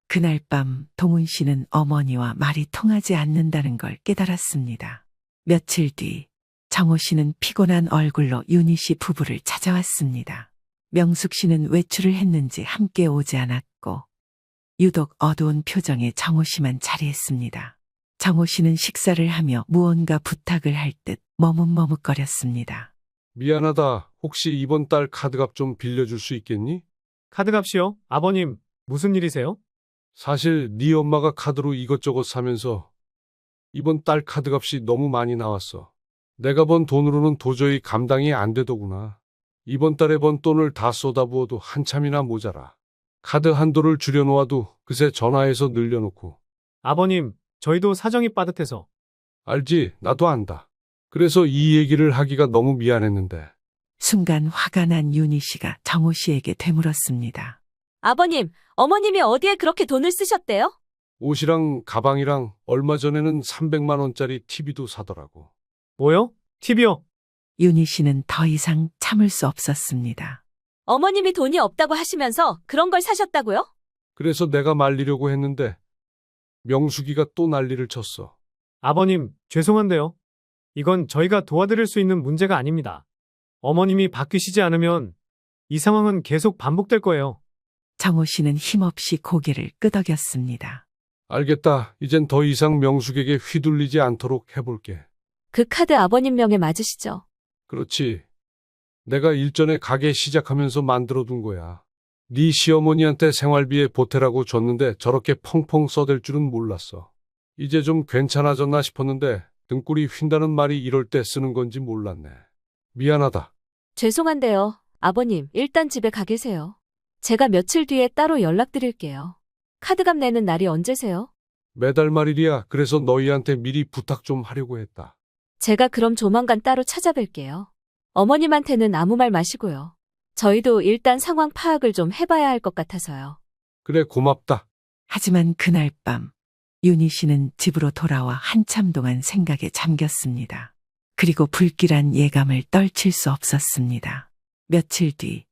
그날 밤 동훈 씨는 어머니와 말이 통하지 않는다는 걸 깨달았습니다. 며칠 뒤 정호 씨는 피곤한 얼굴로 윤희 씨 부부를 찾아왔습니다. 명숙 씨는 외출을 했는지 함께 오지 않았고 유독 어두운 표정의 정호 씨만 자리했습니다. 정호 씨는 식사를 하며 무언가 부탁을 할 듯 머뭇머뭇거렸습니다. 미안하다. 혹시 이번 달 카드값 좀 빌려줄 수 있겠니? 카드값이요? 아버님, 무슨 일이세요? 사실 네 엄마가 카드로 이것저것 사면서 이번 달 카드값이 너무 많이 나왔어. 내가 번 돈으로는 도저히 감당이 안 되더구나. 이번 달에 번 돈을 다 쏟아부어도 한참이나 모자라. 카드 한도를 줄여놓아도 그새 전화해서 늘려놓고. 아버님, 저희도 사정이 빠듯해서. 알지? 나도 안다. 그래서 이 얘기를 하기가 너무 미안했는데. 순간 화가 난 윤희 씨가 정호 씨에게 되물었습니다. 아버님, 어머님이 어디에 그렇게 돈을 쓰셨대요? 옷이랑 가방이랑 얼마 전에는 300만 원짜리 TV도 사더라고. 뭐요? TV요? 윤희 씨는 더 이상 참을 수 없었습니다. 어머님이 돈이 없다고 하시면서 그런 걸 사셨다고요? 그래서 내가 말리려고 했는데 명숙이가 또 난리를 쳤어. 아버님, 죄송한데요. 이건 저희가 도와드릴 수 있는 문제가 아닙니다. 어머님이 바뀌시지 않으면 이 상황은 계속 반복될 거예요. 정호 씨는 힘없이 고개를 끄덕였습니다. 알겠다. 이젠 더 이상 명숙에게 휘둘리지 않도록 해볼게. 그 카드 아버님 명에 맞으시죠? 그렇지. 내가 일전에 가게 시작하면서 만들어둔 거야. 네 시어머니한테 생활비에 보태라고 줬는데 저렇게 펑펑 써댈 줄은 몰랐어. 이제 좀 괜찮아졌나 싶었는데 등골이 휜다는 말이 이럴 때 쓰는 건지 몰랐네. 미안하다. 죄송한데요. 아버님, 일단 집에 가 계세요. 제가 며칠 뒤에 따로 연락드릴게요. 카드값 내는 날이 언제세요? 매달 말일이야. 그래서 너희한테 미리 부탁 좀 하려고 했다. 제가 그럼 조만간 따로 찾아뵐게요. 어머님한테는 아무 말 마시고요. 저희도 일단 상황 파악을 좀 해봐야 할 것 같아서요. 그래, 고맙다. 하지만 그날 밤 윤희 씨는 집으로 돌아와 한참 동안 생각에 잠겼습니다. 그리고 불길한 예감을 떨칠 수 없었습니다. 며칠 뒤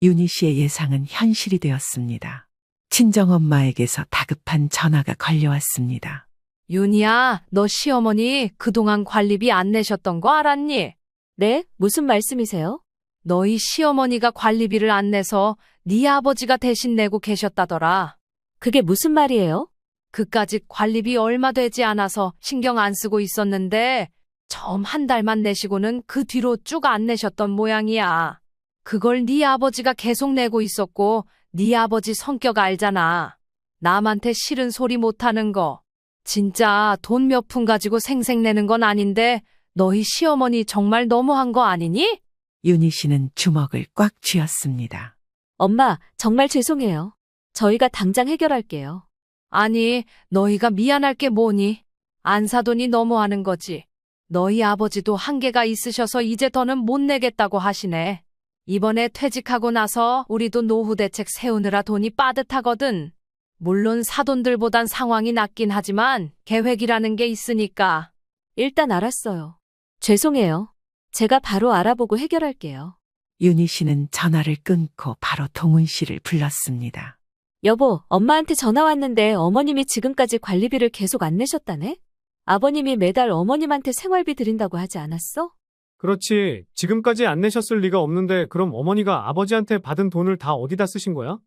윤희 씨의 예상은 현실이 되었습니다. 친정엄마에게서 다급한 전화가 걸려왔습니다. 윤희야, 너 시어머니 그동안 관리비 안 내셨던 거 알았니? 네? 무슨 말씀이세요? 너희 시어머니가 관리비를 안 내서 네 아버지가 대신 내고 계셨다더라. 그게 무슨 말이에요? 그까짓 관리비 얼마 되지 않아서 신경 안 쓰고 있었는데 처음 한 달만 내시고는 그 뒤로 쭉 안 내셨던 모양이야. 그걸 네 아버지가 계속 내고 있었고 네 아버지 성격 알잖아. 남한테 싫은 소리 못하는 거. 진짜 돈 몇 푼 가지고 생색내는 건 아닌데 너희 시어머니 정말 너무한 거 아니니? 윤희 씨는 주먹을 꽉 쥐었습니다. 엄마, 정말 죄송해요. 저희가 당장 해결할게요. 아니, 너희가 미안할 게 뭐니? 안 사돈이 너무하는 거지. 너희 아버지도 한계가 있으셔서 이제 더는 못 내겠다고 하시네. 이번에 퇴직하고 나서 우리도 노후 대책 세우느라 돈이 빠듯하거든. 물론 사돈들보단 상황이 낫긴 하지만 계획이라는 게 있으니까. 일단 알았어요. 죄송해요. 제가 바로 알아보고 해결할게요. 윤희 씨는 전화를 끊고 바로 동훈 씨를 불렀습니다. 여보, 엄마한테 전화 왔는데 어머님이 지금까지 관리비를 계속 안 내셨다네? 아버님이 매달 어머님한테 생활비 드린다고 하지 않았어? 그렇지. 지금까지 안 내셨을 리가 없는데 그럼 어머니가 아버지한테 받은 돈을 다 어디다 쓰신 거야?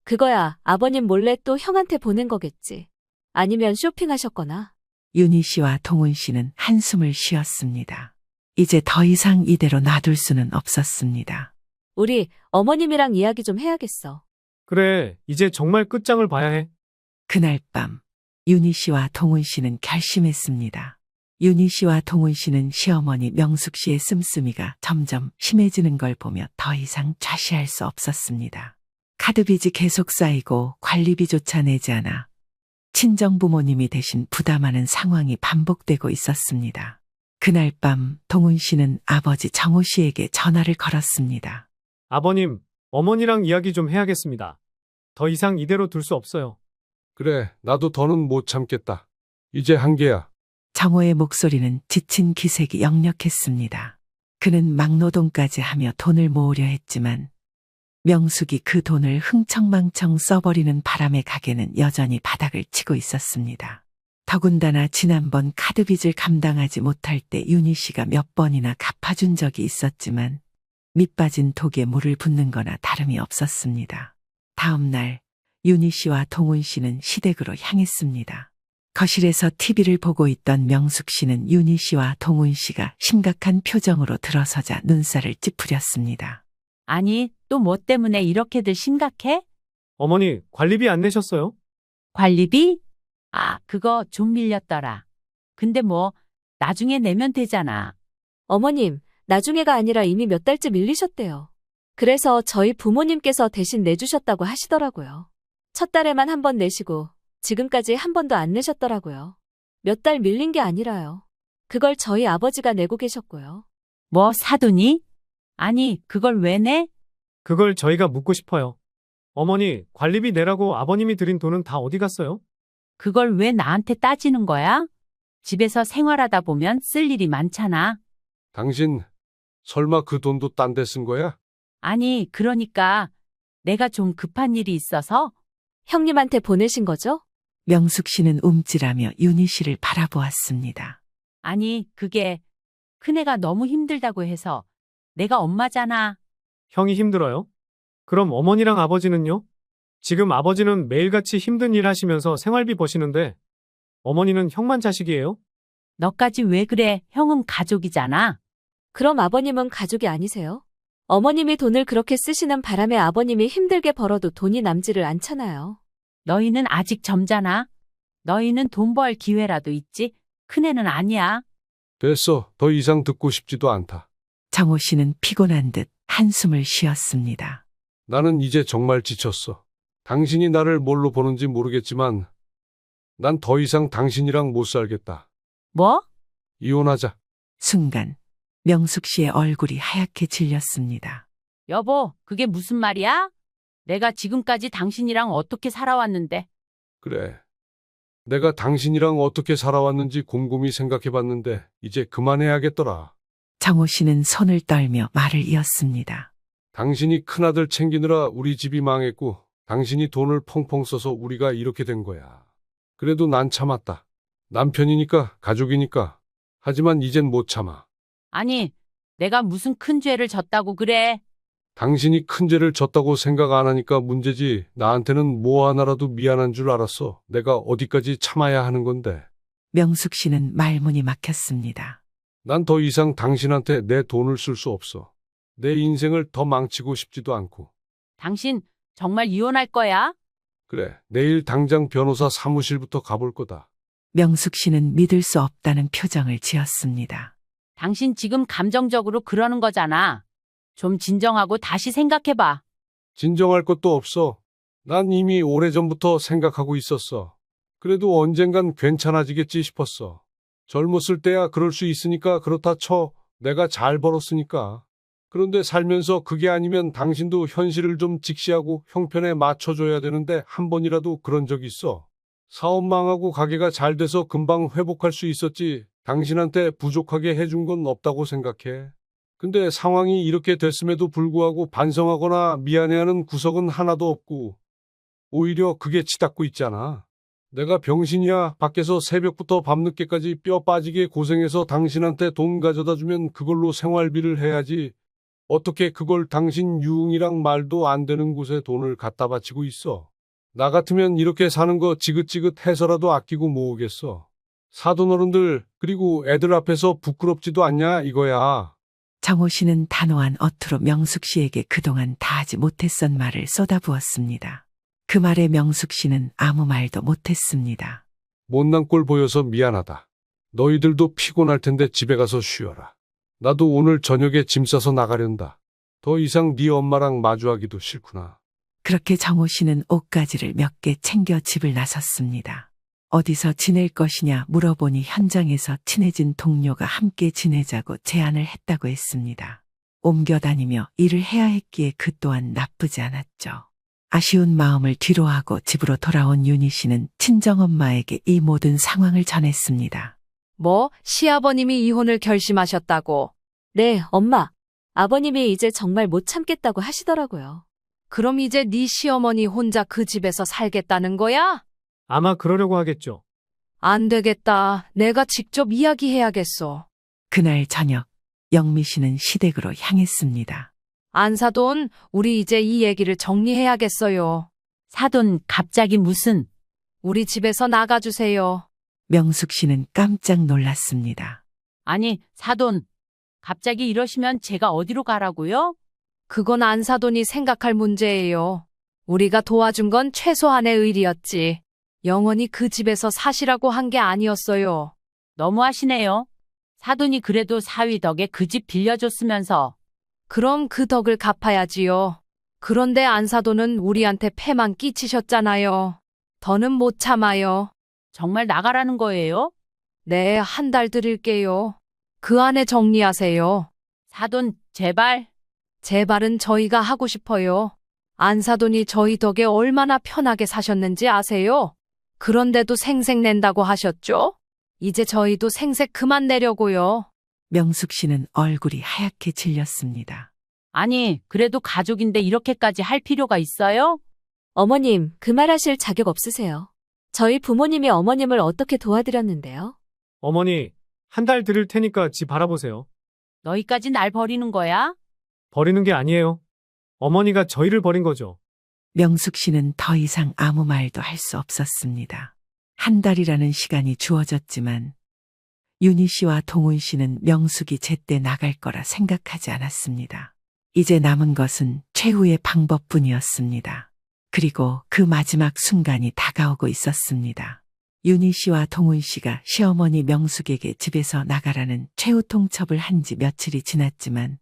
그거야, 아버님 몰래 또 형한테 보낸 거겠지. 아니면 쇼핑하셨거나. 윤희 씨와 동훈 씨는 한숨을 쉬었습니다. 이제 더 이상 이대로 놔둘 수는 없었습니다. 우리 어머님이랑 이야기 좀 해야겠어. 그래, 이제 정말 끝장을 봐야 해. 그날 밤 윤희 씨와 동훈 씨는 결심했습니다. 윤희 씨와 동훈 씨는 시어머니 명숙 씨의 씀씀이가 점점 심해지는 걸 보며 더 이상 좌시할 수 없었습니다. 카드빚이 계속 쌓이고 관리비조차 내지 않아 친정부모님이 대신 부담하는 상황이 반복되고 있었습니다. 그날 밤 동훈 씨는 아버지 정호 씨에게 전화를 걸었습니다. 아버님, 어머니랑 이야기 좀 해야겠습니다. 더 이상 이대로 둘 수 없어요. 그래, 나도 더는 못 참겠다. 이제 한계야. 정호의 목소리는 지친 기색이 역력했습니다. 그는 막노동까지 하며 돈을 모으려 했지만 명숙이 그 돈을 흥청망청 써버리는 바람에 가게는 여전히 바닥을 치고 있었습니다. 더군다나 지난번 카드빚을 감당하지 못할 때 윤희 씨가 몇 번이나 갚아준 적이 있었지만 밑빠진 독에 물을 붓는 거나 다름이 없었습니다. 다음 날 윤희 씨와 동훈 씨는 시댁으로 향했습니다. 거실에서 TV를 보고 있던 명숙 씨는 윤희 씨와 동훈 씨가 심각한 표정으로 들어서자 눈살을 찌푸렸습니다. 아니, 또 뭐 때문에 이렇게들 심각해? 어머니, 관리비 안 내셨어요? 관리비? 아, 그거 좀 밀렸더라. 근데 뭐, 나중에 내면 되잖아. 어머님, 나중에가 아니라 이미 몇 달째 밀리셨대요. 그래서 저희 부모님께서 대신 내주셨다고 하시더라고요. 첫 달에만 한 번 내시고 지금까지 한 번도 안 내셨더라고요. 몇 달 밀린 게 아니라요. 그걸 저희 아버지가 내고 계셨고요. 뭐, 사돈이? 아니, 그걸 왜 내? 그걸 저희가 묻고 싶어요. 어머니, 관리비 내라고 아버님이 드린 돈은 다 어디 갔어요? 그걸 왜 나한테 따지는 거야? 집에서 생활하다 보면 쓸 일이 많잖아. 당신 설마 그 돈도 딴 데 쓴 거야? 아니, 그러니까 내가 좀 급한 일이 있어서. 형님한테 보내신 거죠? 명숙 씨는 움찔하며 윤희 씨를 바라보았습니다. 아니, 그게 큰애가 너무 힘들다고 해서. 내가 엄마잖아. 형이 힘들어요? 그럼 어머니랑 아버지는요? 지금 아버지는 매일같이 힘든 일 하시면서 생활비 버시는데 어머니는 형만 자식이에요? 너까지 왜 그래? 형은 가족이잖아. 그럼 아버님은 가족이 아니세요? 어머님이 돈을 그렇게 쓰시는 바람에 아버님이 힘들게 벌어도 돈이 남지를 않잖아요. 너희는 아직 젊잖아. 너희는 돈 벌 기회라도 있지. 큰애는 아니야. 됐어. 더 이상 듣고 싶지도 않다. 정호 씨는 피곤한 듯 한숨을 쉬었습니다. 나는 이제 정말 지쳤어. 당신이 나를 뭘로 보는지 모르겠지만 난 더 이상 당신이랑 못 살겠다. 뭐? 이혼하자. 순간 명숙 씨의 얼굴이 하얗게 질렸습니다. 여보, 그게 무슨 말이야? 내가 지금까지 당신이랑 어떻게 살아왔는데. 그래. 내가 당신이랑 어떻게 살아왔는지 곰곰이 생각해봤는데 이제 그만해야겠더라. 정호 씨는 손을 떨며 말을 이었습니다. 당신이 큰아들 챙기느라 우리 집이 망했고 당신이 돈을 펑펑 써서 우리가 이렇게 된 거야. 그래도 난 참았다. 남편이니까, 가족이니까. 하지만 이젠 못 참아. 아니, 내가 무슨 큰 죄를 졌다고 그래. 당신이 큰 죄를 졌다고 생각 안 하니까 문제지. 나한테는 뭐 하나라도 미안한 줄 알았어. 내가 어디까지 참아야 하는 건데. 명숙 씨는 말문이 막혔습니다. 난 더 이상 당신한테 내 돈을 쓸 수 없어. 내 인생을 더 망치고 싶지도 않고. 당신 정말 이혼할 거야? 그래, 내일 당장 변호사 사무실부터 가볼 거다. 명숙 씨는 믿을 수 없다는 표정을 지었습니다. 당신 지금 감정적으로 그러는 거잖아. 좀 진정하고 다시 생각해봐. 진정할 것도 없어. 난 이미 오래전부터 생각하고 있었어. 그래도 언젠간 괜찮아지겠지 싶었어. 젊었을 때야 그럴 수 있으니까 그렇다 쳐. 내가 잘 벌었으니까. 그런데 살면서 그게 아니면 당신도 현실을 좀 직시하고 형편에 맞춰줘야 되는데 한 번이라도 그런 적 있어. 사업 망하고 가게가 잘 돼서 금방 회복할 수 있었지. 당신한테 부족하게 해준 건 없다고 생각해. 근데 상황이 이렇게 됐음에도 불구하고 반성하거나 미안해하는 구석은 하나도 없고 오히려 그게 치닫고 있잖아. 내가 병신이야. 밖에서 새벽부터 밤늦게까지 뼈 빠지게 고생해서 당신한테 돈 가져다 주면 그걸로 생활비를 해야지. 어떻게 그걸 당신 유흥이랑 말도 안 되는 곳에 돈을 갖다 바치고 있어. 나 같으면 이렇게 사는 거 지긋지긋해서라도 아끼고 모으겠어. 사돈어른들 그리고 애들 앞에서 부끄럽지도 않냐 이거야. 정호 씨는 단호한 어투로 명숙 씨에게 그동안 다 하지 못했던 말을 쏟아부었습니다. 그 말에 명숙 씨는 아무 말도 못했습니다. 못난 꼴 보여서 미안하다. 너희들도 피곤할 텐데 집에 가서 쉬어라. 나도 오늘 저녁에 짐 싸서 나가련다. 더 이상 네 엄마랑 마주하기도 싫구나. 그렇게 정호 씨는 옷가지를 몇 개 챙겨 집을 나섰습니다. 어디서 지낼 것이냐 물어보니 현장에서 친해진 동료가 함께 지내자고 제안을 했다고 했습니다. 옮겨 다니며 일을 해야 했기에 그 또한 나쁘지 않았죠. 아쉬운 마음을 뒤로하고 집으로 돌아온 윤희 씨는 친정엄마에게 이 모든 상황을 전했습니다. 뭐, 시아버님이 이혼을 결심하셨다고. 네, 엄마. 아버님이 이제 정말 못 참겠다고 하시더라고요. 그럼 이제 네 시어머니 혼자 그 집에서 살겠다는 거야? 아마 그러려고 하겠죠. 안 되겠다. 내가 직접 이야기해야겠어. 그날 저녁 영미 씨는 시댁으로 향했습니다. 안사돈, 우리 이제 이 얘기를 정리해야겠어요. 사돈, 갑자기 무슨. 우리 집에서 나가주세요. 명숙 씨는 깜짝 놀랐습니다. 아니, 사돈. 갑자기 이러시면 제가 어디로 가라고요? 그건 안사돈이 생각할 문제예요. 우리가 도와준 건 최소한의 의리였지. 영원히 그 집에서 사시라고 한 게 아니었어요. 너무하시네요. 사돈이 그래도 사위 덕에 그 집 빌려줬으면서. 그럼 그 덕을 갚아야지요. 그런데 안사돈은 우리한테 패만 끼치셨잖아요. 더는 못 참아요. 정말 나가라는 거예요? 네, 한 달 드릴게요. 그 안에 정리하세요. 사돈, 제발. 제발은 저희가 하고 싶어요. 안사돈이 저희 덕에 얼마나 편하게 사셨는지 아세요? 그런데도 생색 낸다고 하셨죠? 이제 저희도 생색 그만 내려고요. 명숙 씨는 얼굴이 하얗게 질렸습니다. 아니, 그래도 가족인데 이렇게까지 할 필요가 있어요? 어머님, 그 말 하실 자격 없으세요. 저희 부모님이 어머님을 어떻게 도와드렸는데요? 어머니, 한 달 드릴 테니까 집 알아보세요. 너희까지 날 버리는 거야? 버리는 게 아니에요. 어머니가 저희를 버린 거죠. 명숙 씨는 더 이상 아무 말도 할 수 없었습니다. 한 달이라는 시간이 주어졌지만 윤희 씨와 동훈 씨는 명숙이 제때 나갈 거라 생각하지 않았습니다. 이제 남은 것은 최후의 방법뿐이었습니다. 그리고 그 마지막 순간이 다가오고 있었습니다. 윤희 씨와 동훈 씨가 시어머니 명숙에게 집에서 나가라는 최후 통첩을 한 지 며칠이 지났지만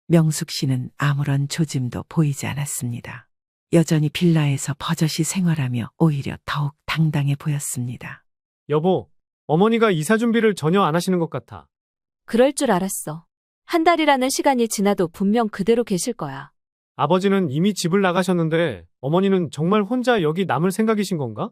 명숙 씨는 아무런 조짐도 보이지 않았습니다. 여전히 빌라에서 버젓이 생활하며 오히려 더욱 당당해 보였습니다. 여보, 어머니가 이사 준비를 전혀 안 하시는 것 같아. 그럴 줄 알았어. 한 달이라는 시간이 지나도 분명 그대로 계실 거야. 아버지는 이미 집을 나가셨는데 어머니는 정말 혼자 여기 남을 생각이신 건가?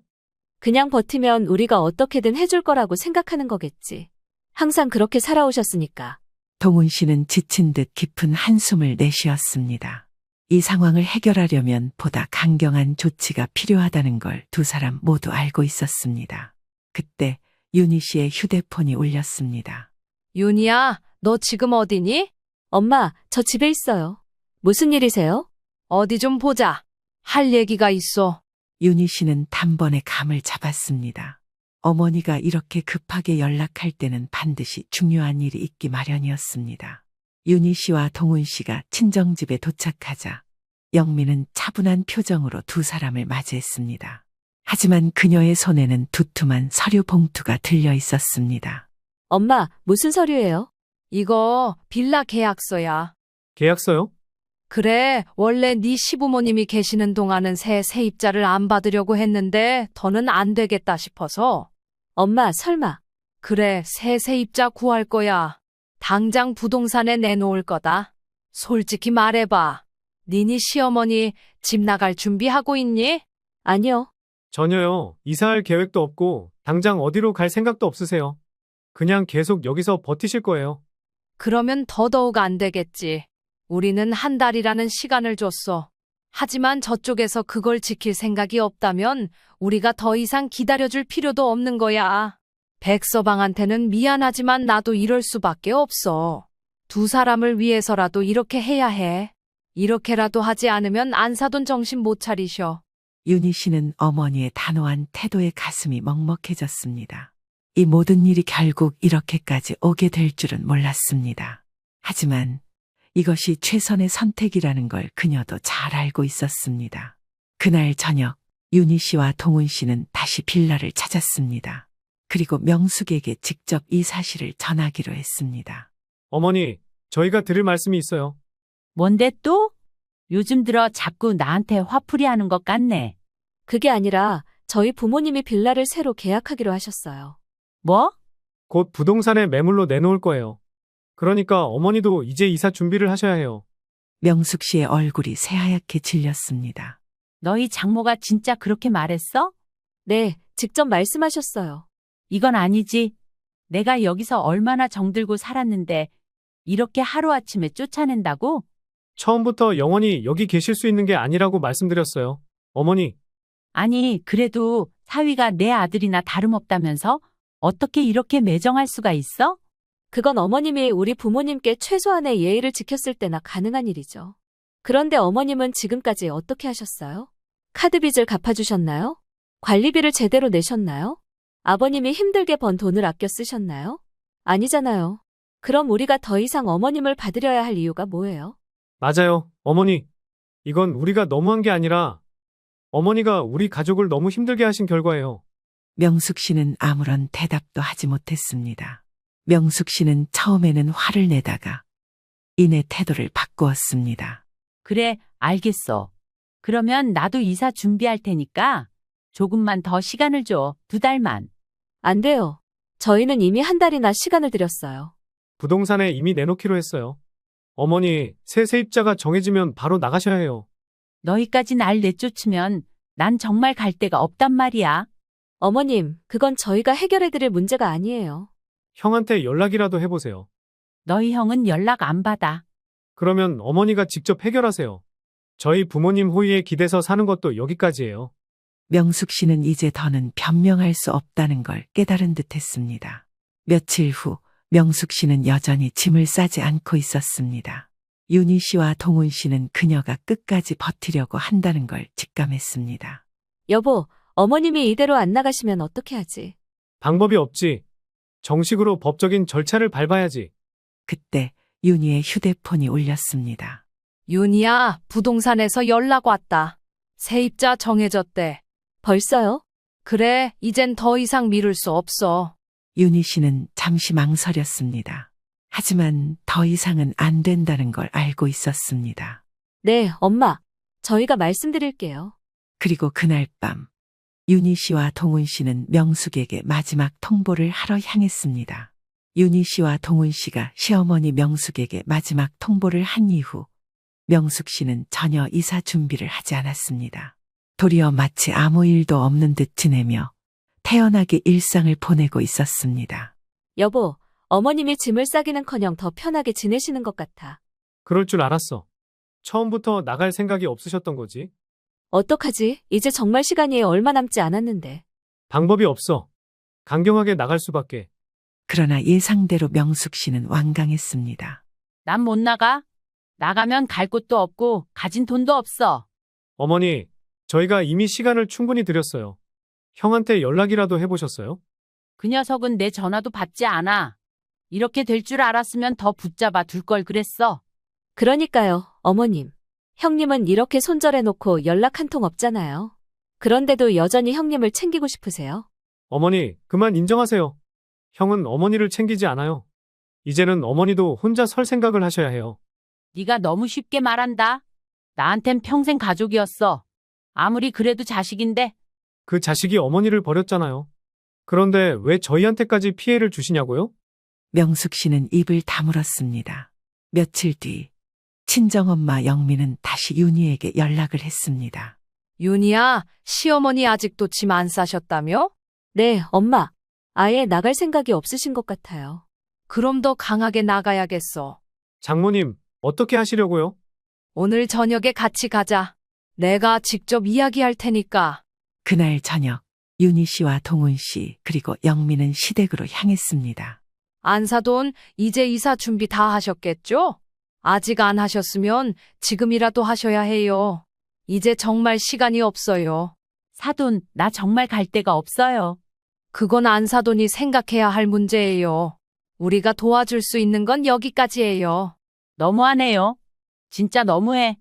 그냥 버티면 우리가 어떻게든 해줄 거라고 생각하는 거겠지. 항상 그렇게 살아오셨으니까. 동훈 씨는 지친 듯 깊은 한숨을 내쉬었습니다. 이 상황을 해결하려면 보다 강경한 조치가 필요하다는 걸 두 사람 모두 알고 있었습니다. 그때 윤희 씨의 휴대폰이 울렸습니다. 윤희야, 너 지금 어디니? 엄마, 저 집에 있어요. 무슨 일이세요? 어디 좀 보자. 할 얘기가 있어. 윤희 씨는 단번에 감을 잡았습니다. 어머니가 이렇게 급하게 연락할 때는 반드시 중요한 일이 있기 마련이었습니다. 윤희 씨와 동훈 씨가 친정집에 도착하자 영미는 차분한 표정으로 두 사람을 맞이했습니다. 하지만 그녀의 손에는 두툼한 서류 봉투가 들려 있었습니다. 엄마, 무슨 서류예요? 이거 빌라 계약서야. 계약서요? 그래, 원래 네 시부모님이 계시는 동안은 새 세입자를 안 받으려고 했는데 더는 안 되겠다 싶어서. 엄마, 설마. 그래, 새 세입자 구할 거야. 당장 부동산에 내놓을 거다. 솔직히 말해봐. 니네 시어머니 집 나갈 준비하고 있니? 아니요. 전혀요. 이사할 계획도 없고 당장 어디로 갈 생각도 없으세요. 그냥 계속 여기서 버티실 거예요. 그러면 더더욱 안 되겠지. 우리는 한 달이라는 시간을 줬어. 하지만 저쪽에서 그걸 지킬 생각이 없다면 우리가 더 이상 기다려줄 필요도 없는 거야. 백서방한테는 미안하지만 나도 이럴 수밖에 없어. 두 사람을 위해서라도 이렇게 해야 해. 이렇게라도 하지 않으면 안사돈 정신 못 차리셔. 윤희 씨는 어머니의 단호한 태도에 가슴이 먹먹해졌습니다. 이 모든 일이 결국 이렇게까지 오게 될 줄은 몰랐습니다. 하지만 이것이 최선의 선택이라는 걸 그녀도 잘 알고 있었습니다. 그날 저녁 윤희 씨와 동훈 씨는 다시 빌라를 찾았습니다. 그리고 명숙에게 직접 이 사실을 전하기로 했습니다. 어머니, 저희가 드릴 말씀이 있어요. 뭔데 또? 요즘 들어 자꾸 나한테 화풀이 하는 것 같네. 그게 아니라 저희 부모님이 빌라를 새로 계약하기로 하셨어요. 뭐? 곧 부동산에 매물로 내놓을 거예요. 그러니까 어머니도 이제 이사 준비를 하셔야 해요. 명숙 씨의 얼굴이 새하얗게 질렸습니다. 너희 장모가 진짜 그렇게 말했어? 네, 직접 말씀하셨어요. 이건 아니지. 내가 여기서 얼마나 정들고 살았는데 이렇게 하루아침에 쫓아낸다고? 처음부터 영원히 여기 계실 수 있는 게 아니라고 말씀드렸어요. 어머니, 아니, 그래도 사위가 내 아들이나 다름없다면서 어떻게 이렇게 매정할 수가 있어? 그건 어머님이 우리 부모님께 최소한의 예의를 지켰을 때나 가능한 일이죠. 그런데 어머님은 지금까지 어떻게 하셨어요? 카드빚을 갚아주셨나요? 관리비를 제대로 내셨나요? 아버님이 힘들게 번 돈을 아껴 쓰셨나요? 아니잖아요. 그럼 우리가 더 이상 어머님을 받으려야 할 이유가 뭐예요? 맞아요. 어머니, 이건 우리가 너무한 게 아니라 어머니가 우리 가족을 너무 힘들게 하신 결과예요. 명숙 씨는 아무런 대답도 하지 못했습니다. 명숙 씨는 처음에는 화를 내다가 이내 태도를 바꾸었습니다. 그래, 알겠어. 그러면 나도 이사 준비할 테니까 조금만 더 시간을 줘. 2달만. 안 돼요. 저희는 이미 한 달이나 시간을 들였어요. 부동산에 이미 내놓기로 했어요. 어머니, 새 세입자가 정해지면 바로 나가셔야 해요. 너희까지 날 내쫓으면 난 정말 갈 데가 없단 말이야. 어머님, 그건 저희가 해결해드릴 문제가 아니에요. 형한테 연락이라도 해보세요. 너희 형은 연락 안 받아. 그러면 어머니가 직접 해결하세요. 저희 부모님 호의에 기대서 사는 것도 여기까지예요. 명숙 씨는 이제 더는 변명할 수 없다는 걸 깨달은 듯 했습니다. 며칠 후 명숙 씨는 여전히 짐을 싸지 않고 있었습니다. 윤희 씨와 동훈 씨는 그녀가 끝까지 버티려고 한다는 걸 직감했습니다. 여보, 어머님이 이대로 안 나가시면 어떻게 하지? 방법이 없지. 정식으로 법적인 절차를 밟아야지. 그때 윤희의 휴대폰이 울렸습니다. 윤희야, 부동산에서 연락 왔다. 세입자 정해졌대. 벌써요? 그래, 이젠 더 이상 미룰 수 없어. 윤희 씨는 잠시 망설였습니다. 하지만 더 이상은 안 된다는 걸 알고 있었습니다. 네, 엄마. 저희가 말씀드릴게요. 그리고 그날 밤 윤희 씨와 동훈 씨는 명숙에게 마지막 통보를 하러 향했습니다. 윤희 씨와 동훈 씨가 시어머니 명숙에게 마지막 통보를 한 이후 명숙 씨는 전혀 이사 준비를 하지 않았습니다. 도리어 마치 아무 일도 없는 듯 지내며 태연하게 일상을 보내고 있었습니다. 여보, 어머님이 짐을 싸기는커녕 더 편하게 지내시는 것 같아. 그럴 줄 알았어. 처음부터 나갈 생각이 없으셨던 거지. 어떡하지? 이제 정말 시간이 얼마 남지 않았는데. 방법이 없어. 강경하게 나갈 수밖에. 그러나 예상대로 명숙 씨는 완강했습니다. 난 못 나가. 나가면 갈 곳도 없고 가진 돈도 없어. 어머니, 저희가 이미 시간을 충분히 드렸어요. 형한테 연락이라도 해보셨어요? 그 녀석은 내 전화도 받지 않아. 이렇게 될 줄 알았으면 더 붙잡아 둘 걸 그랬어. 그러니까요, 어머님. 형님은 이렇게 손절해놓고 연락 한 통 없잖아요. 그런데도 여전히 형님을 챙기고 싶으세요? 어머니, 그만 인정하세요. 형은 어머니를 챙기지 않아요. 이제는 어머니도 혼자 설 생각을 하셔야 해요. 네가 너무 쉽게 말한다. 나한텐 평생 가족이었어. 아무리 그래도 자식인데. 그 자식이 어머니를 버렸잖아요. 그런데 왜 저희한테까지 피해를 주시냐고요? 명숙 씨는 입을 다물었습니다. 며칠 뒤 친정엄마 영미는 다시 윤희에게 연락을 했습니다. 윤희야, 시어머니 아직도 짐 안 싸셨다며? 네, 엄마. 아예 나갈 생각이 없으신 것 같아요. 그럼 더 강하게 나가야겠어. 장모님, 어떻게 하시려고요? 오늘 저녁에 같이 가자. 내가 직접 이야기할 테니까. 그날 저녁 윤희 씨와 동훈 씨 그리고 영미는 시댁으로 향했습니다. 안사돈, 이제 이사 준비 다 하셨겠죠? 아직 안 하셨으면 지금이라도 하셔야 해요. 이제 정말 시간이 없어요. 사돈, 나 정말 갈 데가 없어요. 그건 안사돈이 생각해야 할 문제예요. 우리가 도와줄 수 있는 건 여기까지예요. 너무하네요. 진짜 너무해.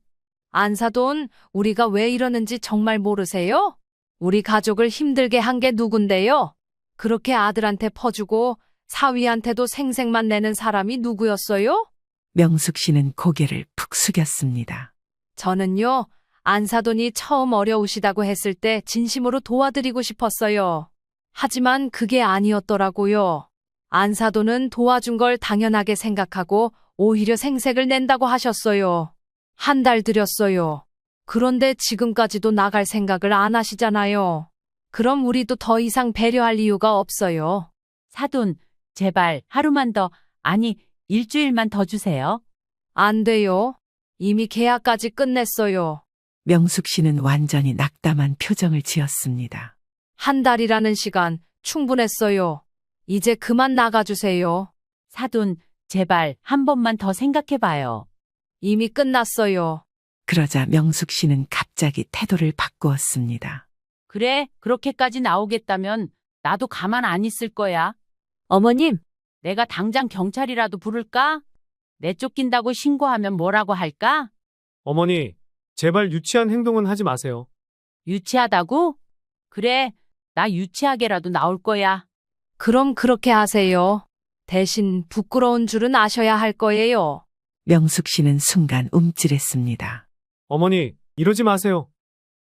안사돈, 우리가 왜 이러는지 정말 모르세요? 우리 가족을 힘들게 한 게 누군데요? 그렇게 아들한테 퍼주고 사위한테도 생색만 내는 사람이 누구였어요? 명숙 씨는 고개를 푹 숙였습니다. 저는요, 안사돈이 처음 어려우시다고 했을 때 진심으로 도와드리고 싶었어요. 하지만 그게 아니었더라고요. 안사돈은 도와준 걸 당연하게 생각하고 오히려 생색을 낸다고 하셨어요. 한 달 들였어요. 그런데 지금까지도 나갈 생각을 안 하시잖아요. 그럼 우리도 더 이상 배려할 이유가 없어요. 사돈, 제발 하루만 더, 아니, 일주일만 더 주세요. 안 돼요. 이미 계약까지 끝냈어요. 명숙 씨는 완전히 낙담한 표정을 지었습니다. 한 달이라는 시간 충분했어요. 이제 그만 나가주세요. 사돈, 제발 한 번만 더 생각해봐요. 이미 끝났어요. 그러자 명숙 씨는 갑자기 태도를 바꾸었습니다. 그래, 그렇게까지 나오겠다면 나도 가만 안 있을 거야. 어머님, 내가 당장 경찰이라도 부를까? 내쫓긴다고 신고하면 뭐라고 할까? 어머니, 제발 유치한 행동은 하지 마세요. 유치하다고? 그래, 나 유치하게라도 나올 거야. 그럼 그렇게 하세요. 대신 부끄러운 줄은 아셔야 할 거예요. 명숙 씨는 순간 움찔했습니다. 어머니, 이러지 마세요.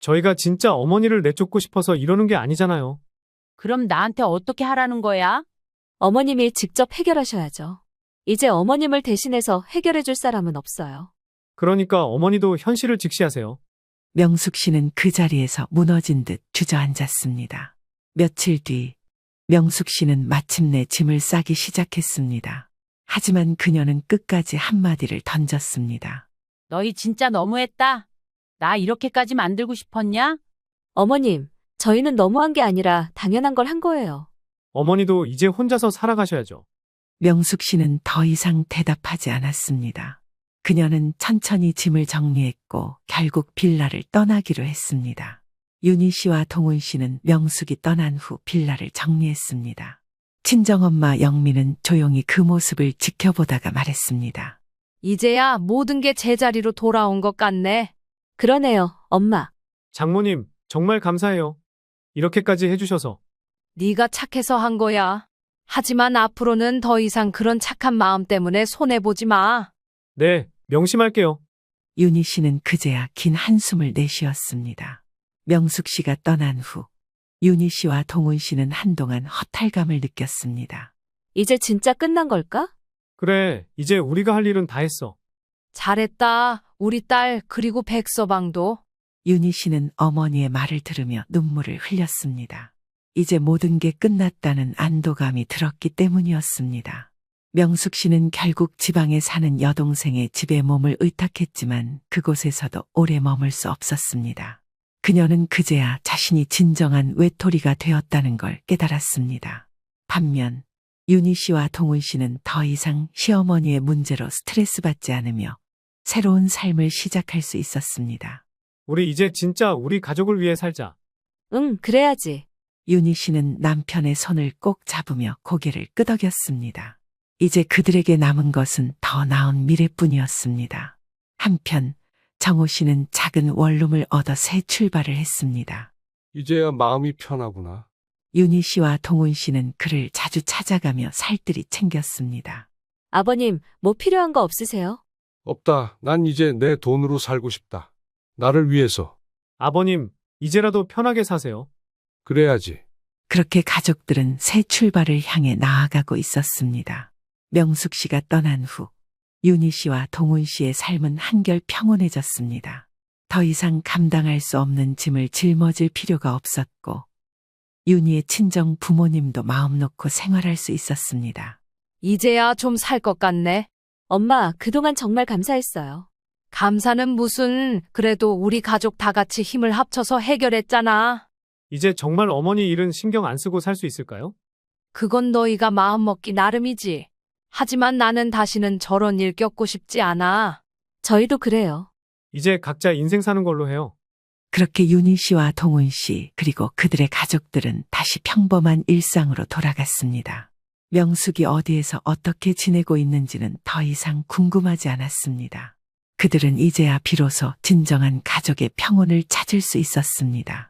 저희가 진짜 어머니를 내쫓고 싶어서 이러는 게 아니잖아요. 그럼 나한테 어떻게 하라는 거야? 어머님이 직접 해결하셔야죠. 이제 어머님을 대신해서 해결해 줄 사람은 없어요. 그러니까 어머니도 현실을 직시하세요. 명숙 씨는 그 자리에서 무너진 듯 주저앉았습니다. 며칠 뒤 명숙 씨는 마침내 짐을 싸기 시작했습니다. 하지만 그녀는 끝까지 한마디를 던졌습니다. 너희 진짜 너무했다. 나 이렇게까지 만들고 싶었냐? 어머님, 저희는 너무한 게 아니라 당연한 걸 한 거예요. 어머니도 이제 혼자서 살아가셔야죠. 명숙 씨는 더 이상 대답하지 않았습니다. 그녀는 천천히 짐을 정리했고 결국 빌라를 떠나기로 했습니다. 윤희 씨와 동훈 씨는 명숙이 떠난 후 빌라를 정리했습니다. 친정엄마 영미는 조용히 그 모습을 지켜보다가 말했습니다. 이제야 모든 게 제자리로 돌아온 것 같네. 그러네요, 엄마. 장모님, 정말 감사해요. 이렇게까지 해주셔서. 네가 착해서 한 거야. 하지만 앞으로는 더 이상 그런 착한 마음 때문에 손해보지 마. 네, 명심할게요. 윤희 씨는 그제야 긴 한숨을 내쉬었습니다. 명숙 씨가 떠난 후 윤희 씨와 동훈 씨는 한동안 허탈감을 느꼈습니다. 이제 진짜 끝난 걸까? 그래, 이제 우리가 할 일은 다 했어. 잘했다. 우리 딸 그리고 백서방도. 윤희 씨는 어머니의 말을 들으며 눈물을 흘렸습니다. 이제 모든 게 끝났다는 안도감이 들었기 때문이었습니다. 명숙 씨는 결국 지방에 사는 여동생의 집에 몸을 의탁했지만 그곳에서도 오래 머물 수 없었습니다. 그녀는 그제야 자신이 진정한 외톨이가 되었다는 걸 깨달았습니다. 반면 윤희 씨와 동훈 씨는 더 이상 시어머니의 문제로 스트레스 받지 않으며 새로운 삶을 시작할 수 있었습니다. 우리 이제 진짜 우리 가족을 위해 살자. 응, 그래야지. 윤희 씨는 남편의 손을 꼭 잡으며 고개를 끄덕였습니다. 이제 그들에게 남은 것은 더 나은 미래뿐이었습니다. 한편 정호 씨는 작은 원룸을 얻어 새 출발을 했습니다. 이제야 마음이 편하구나. 윤희 씨와 동훈 씨는 그를 자주 찾아가며 살뜰히 챙겼습니다. 아버님, 뭐 필요한 거 없으세요? 없다. 난 이제 내 돈으로 살고 싶다. 나를 위해서. 아버님, 이제라도 편하게 사세요. 그래야지. 그렇게 가족들은 새 출발을 향해 나아가고 있었습니다. 명숙 씨가 떠난 후 윤희 씨와 동훈 씨의 삶은 한결 평온해졌습니다. 더 이상 감당할 수 없는 짐을 짊어질 필요가 없었고 윤희의 친정 부모님도 마음 놓고 생활할 수 있었습니다. 이제야 좀 살 것 같네. 엄마, 그동안 정말 감사했어요. 감사는 무슨, 그래도 우리 가족 다 같이 힘을 합쳐서 해결했잖아. 이제 정말 어머니 일은 신경 안 쓰고 살 수 있을까요? 그건 너희가 마음먹기 나름이지. 하지만 나는 다시는 저런 일 겪고 싶지 않아. 저희도 그래요. 이제 각자 인생 사는 걸로 해요. 그렇게 윤희 씨와 동훈 씨 그리고 그들의 가족들은 다시 평범한 일상으로 돌아갔습니다. 명숙이 어디에서 어떻게 지내고 있는지는 더 이상 궁금하지 않았습니다. 그들은 이제야 비로소 진정한 가족의 평온을 찾을 수 있었습니다.